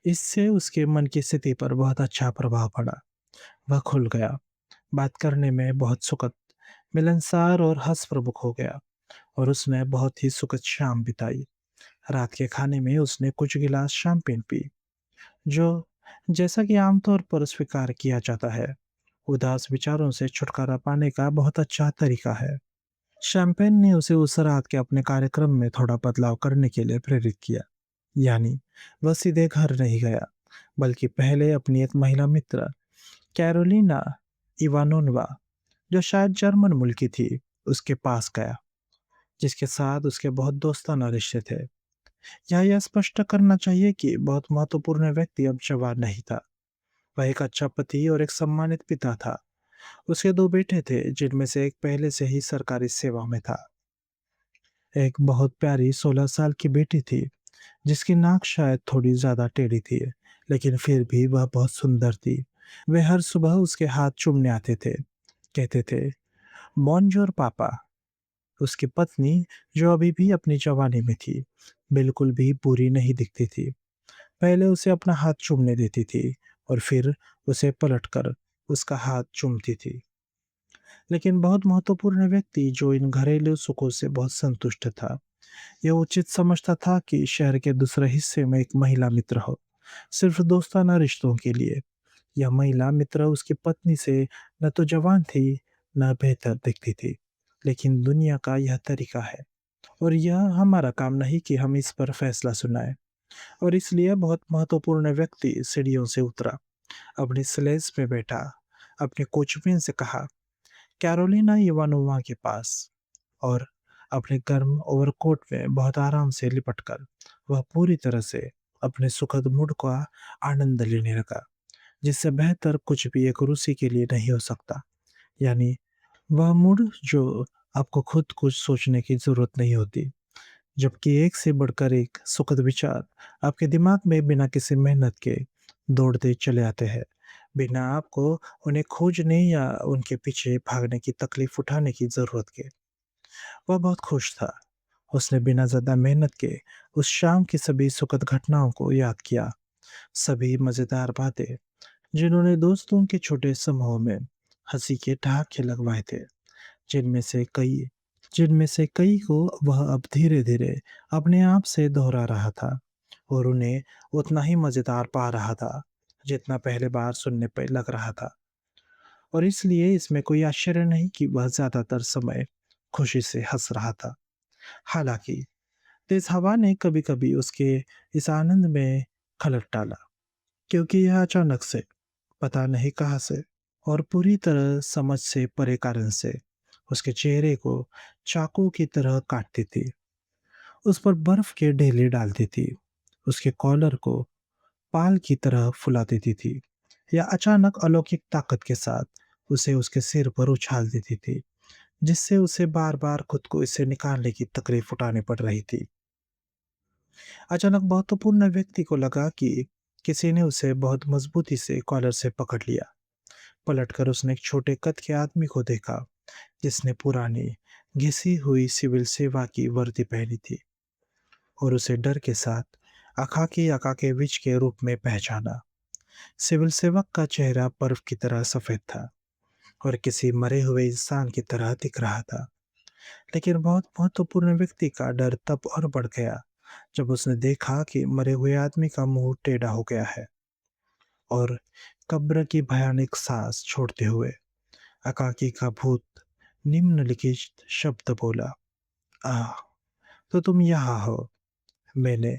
[SPEAKER 1] इससे उसके मन की स्थिति पर बहुत अच्छा प्रभाव पड़ा। वह खुल गया, बात करने में बहुत सुखद, मिलनसार और हँसप्रमुख हो गया और उसने बहुत ही सुखद शाम बिताई। रात के खाने में उसने कुछ गिलास शैंपेन पी, जो, जैसा कि आमतौर पर स्वीकार किया जाता है, उदास विचारों से छुटकारा पाने का बहुत अच्छा तरीका है। शैंपेन ने उसे उस रात के अपने कार्यक्रम में थोड़ा बदलाव करने के लिए प्रेरित किया। यानी वह सीधे घर नहीं गया, बल्कि पहले अपनी एक महिला मित्र, कैरोलिना इवानोवा, जो शायद जर्मन मूल की थी, उसके पास गया। जिसके साथ उसके बहुत दोस्ताना रिश्ते थे। यह स्पष्ट करना चाहिए कि बहुत महत्वपूर्ण व्यक्ति अब जवान नहीं था। वह एक अच्छा पति और एक सम्मानित पिता था। उसके 2 बेटे थे, जिनमें से एक पहले से ही सरकारी सेवा में था। एक बहुत प्यारी 16 साल की बेटी थी, जिसकी नाक शायद थोड़ी ज़्यादा टेढ़ी थी, लेकिन फिर भी वह बहुत सुंदर थी। वे हर सुबह उसके हाथ चूमने आते थे, कहते थे, "बॉनजोर पापा।" उसकी पत्नी, जो अभी भी अपनी जवानी में थी, बिल्कुल भी बुरी नहीं दिखती थी। पहले उसे अपना हाथ चूमने देती थी और फिर उसे पलटकर उसका हाथ चूमती थी। लेकिन बहुत महत्वपूर्ण व्यक्ति जो इन घरेलू सुखों से बहुत संतुष्ट था, यह उचित समझता था कि शहर के दूसरे हिस्से में एक महिला मित्र हो, सिर्फ दोस्ताना रिश्तों के लिए। यह महिला मित्र उसकी पत्नी से न तो जवान थी, न बेहतर दिखती थी, लेकिन दुनिया का यह तरीका है और यह हमारा काम नहीं कि हम इस पर फैसला सुनाएं। और इसलिए बहुत महत्वपूर्ण व्यक्ति सीढ़ियों से उतरा, अपनी स्लेज में बैठा, अपने कोचमैन से कहा, कैरोलिना इवानोवा के पास, और अपने गर्म ओवरकोट में बहुत आराम से लिपटकर वह पूरी तरह से अपने सुखद मूड का आनंद लेने लगा, जिससे बेहतर कुछ भी एक रूसी के लिए नहीं हो सकता। यानी वह मूड जो आपको खुद कुछ सोचने की जरूरत नहीं होती, जबकि एक से बढ़कर एक सुखद विचार आपके दिमाग में बिना किसी मेहनत के दौड़ते चले आते हैं, बिना आपको उन्हें खोजने या उनके पीछे भागने की तकलीफ उठाने की जरूरत के। वह बहुत खुश था। उसने बिना ज़्यादा मेहनत के उस शाम की सभी सुखद घटनाओं को याद किया, सभी मज़ेदार बातें, जिन्होंने दोस्तों के छोटे समूह में हँसी के ठहाके लगवाए थे, जिनमें से कई जिनमें से कई को वह अब धीरे-धीरे अपने आप से दोहरा रहा था और उन्हें उतना ही मज़ेदार पा रहा था, जितना पहले बार सुनने पे लग रहा था। और इसलिए इसमें कोई आश्चर्य नहीं कि वह ज़्यादातर समय खुशी से हँस रहा था। हालाँकि तेज हवा ने कभी-कभी उसके इस आनंद में खलल डाला, क्योंकि यह अचानक से, पता नहीं कहाँ से और पूरी तरह समझ से परे कारण से, उसके चेहरे को चाकू की तरह काटती थी, उस पर बर्फ के ढेले डालती थी, उसके कॉलर को पाल की तरह फुला देती थी, या अचानक अलौकिक ताकत के साथ उसे उसके सिर पर उछाल देती थी, जिससे उसे बार-बार खुद को इससे निकालने की तकलीफ उठानी पड़ रही थी। अचानक महत्वपूर्ण व्यक्ति को लगा कि किसी ने उसे बहुत मजबूती से कॉलर से पकड़ लिया। पलटकर उसने एक छोटे कद के आदमी को देखा, जिसने पुरानी, घिसी हुई सिविल सेवा की वर्दी पहनी थी, और उसे डर के साथ अखाकी अकाकेविच के रूप में पहचाना। सिविल सेवक का चेहरा बर्फ की तरह सफेद था और किसी मरे हुए इंसान की तरह दिख रहा था। लेकिन बहुत महत्वपूर्ण व्यक्ति का डर तब और बढ़ गया, जब उसने देखा कि मरे हुए आदमी का मुंह टेढ़ा हो गया है और कब्र की भयानक सांस छोड़ते हुए अकाकी का भूत निम्नलिखित शब्द बोला, आह, तो तुम यहाँ हो। मैंने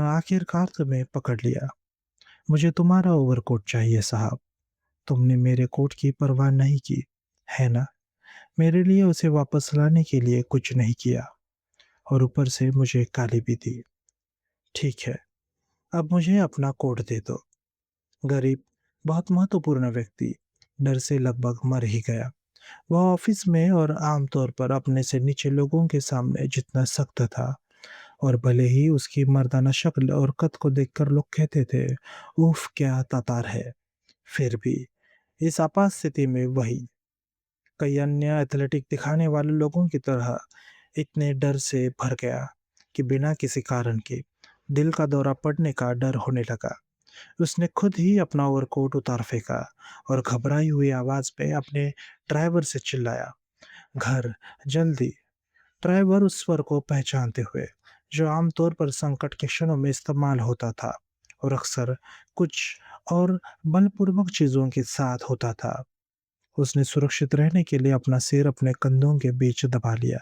[SPEAKER 1] आखिरकार तुम्हें पकड़ लिया। मुझे तुम्हारा ओवरकोट चाहिए साहब। तुमने मेरे कोट की परवाह नहीं की, है ना? मेरे लिए उसे वापस लाने के लिए कुछ नहीं किया, और ऊपर से मुझे गाली भी दी। ठीक है, अब मुझे अपना कोट दे दो। गरीब, बहुत महत्वपूर्ण व्यक्ति डर से लगभग मर ही गया। वह ऑफिस में और आमतौर पर अपने से नीचे लोगों के सामने जितना सख्त था, और भले ही उसकी मर्दाना शक्ल और कद को देखकर लोग कहते थे, उफ क्या तातार है, फिर भी इस आपात स्थिति में वही कई अन्य एथलेटिक दिखाने वाले लोगों की तरह इतने डर से भर गया कि बिना किसी कारण के दिल का दौरा पड़ने का डर होने लगा। उसने खुद ही अपना ओवरकोट उतार फेंका और घबराई हुई आवाज में अपने ड्राइवर से चिल्लाया, घर, जल्दी। ड्राइवर उस स्वर को पहचानते हुए, जो आमतौर पर संकट के क्षणों में इस्तेमाल होता था और अक्सर कुछ और बलपूर्वक चीजों के साथ होता था, उसने सुरक्षित रहने के लिए अपना सिर अपने कंधों के बीच दबा लिया,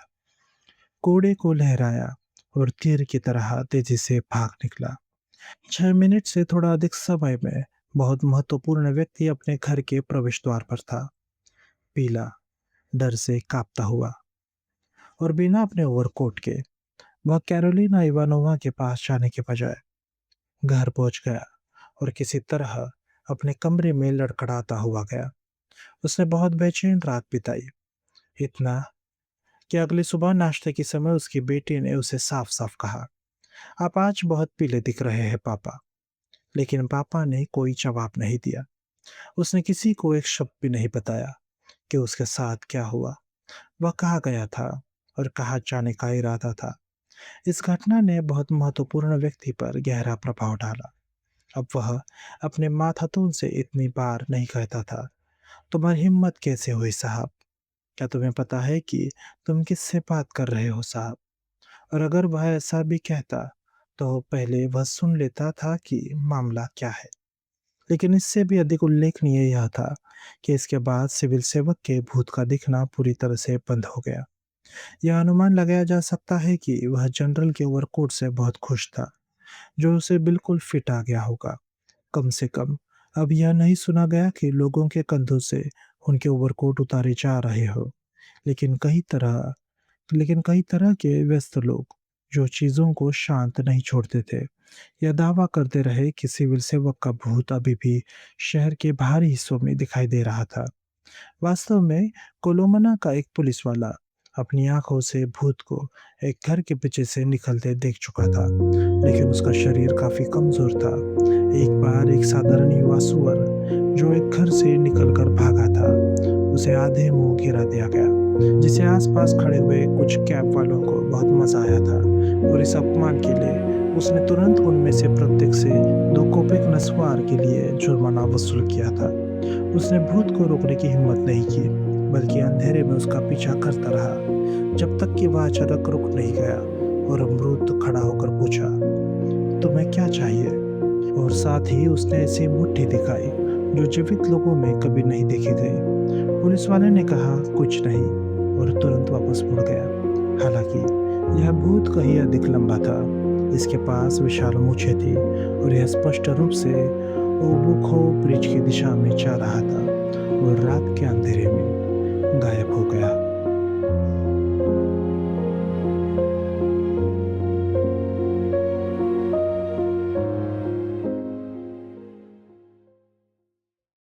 [SPEAKER 1] कोड़े को लहराया और तीर की तरह तेजी से भाग निकला। 6 मिनट से थोड़ा अधिक समय में बहुत महत्वपूर्ण व्यक्ति अपने घर के प्रवेश द्वार पर था, पीला, डर से कांपता हुआ। और बिना अपने ओवरकोट के वह कैरोलिना इवानोवा के पास जाने के बजाय घर पहुंच गया और किसी तरह अपने कमरे में लड़खड़ाता हुआ गया। उसने बहुत बेचैन रात बिताई, इतना कि अगली सुबह नाश्ते के समय उसकी बेटी ने उसे साफ-साफ कहा, "आप आज बहुत पीले दिख रहे हैं पापा।" लेकिन पापा ने कोई जवाब नहीं दिया। उसने किसी को एक शब्द भी नहीं बताया कि उसके साथ क्या हुआ, वह कहाँ गया था और कहाँ जाने का इरादा था। इस घटना ने बहुत महत्वपूर्ण व्यक्ति पर गहरा प्रभाव डाला। अब वह अपने मातातों से इतनी बार नहीं कहता था, "तुम्हारी हिम्मत कैसे हुई साहब? क्या तुम्हें पता है कि तुम किससे बात कर रहे हो साहब?" और अगर वह ऐसा भी कहता, तो पहले वह सुन लेता था कि मामला क्या है। लेकिन इससे भी अधिक उल्लेखनीय यह था कि इसके बाद सिविल सेवक के भूत का दिखना पूरी तरह से बंद हो गया। यह अनुमान लगाया जा सकता है कि वह जनरल के ओवरकोट से बहुत खुश था, जो उसे बिल्कुल फिट आ गया होगा। कम से कम अब यह नहीं सुना गया कि लोगों के कंधों से उनके ओवरकोट उतारे जा रहे हो। लेकिन लेकिन कई तरह के व्यस्त लोग, जो चीज़ों को शांत नहीं छोड़ते थे, यह दावा करते रहे कि सिविल सेवक का भूत अभी भी शहर के बाहरी हिस्सों में दिखाई दे रहा था। वास्तव में कोलोमना का एक पुलिस वाला अपनी आंखों से भूत को एक घर के पीछे से निकलते देख चुका था, लेकिन उसका शरीर काफी कमजोर था। एक बार एक साधारण युवा सुअर जो एक घर से निकलकर भागा था, उसे आधे मुंह गिरा दिया गया, जिसे आसपास खड़े हुए कुछ कैब वालों को बहुत मजा आया था। और इस अपमान के लिए उसने तुरंत उनमें से प्रत्येक से 2 कोपेक नस्वार के लिए जुर्माना वसूल किया था। उसने भूत को रोकने की हिम्मत नहीं की, बल्कि अंधेरे में उसका पीछा करता रहा, जब तक कि वह अचानक रुक नहीं गया और अमरूद खड़ा होकर पूछा, "तुम्हें क्या चाहिए?" और साथ ही उसने ऐसी मुट्ठी दिखाई जो जीवित लोगों में कभी नहीं देखी गई। पुलिस वाले ने कहा, "कुछ नहीं," और तुरंत वापस मुड़ गया। हालांकि यह भूत कहीं अधिक लंबा था। इसके पास विशाल मूछें थी और यह स्पष्ट रूप से ओबुखो ब्रिज की दिशा में जा रहा था और रात के अंधेरे में गायब हो गया।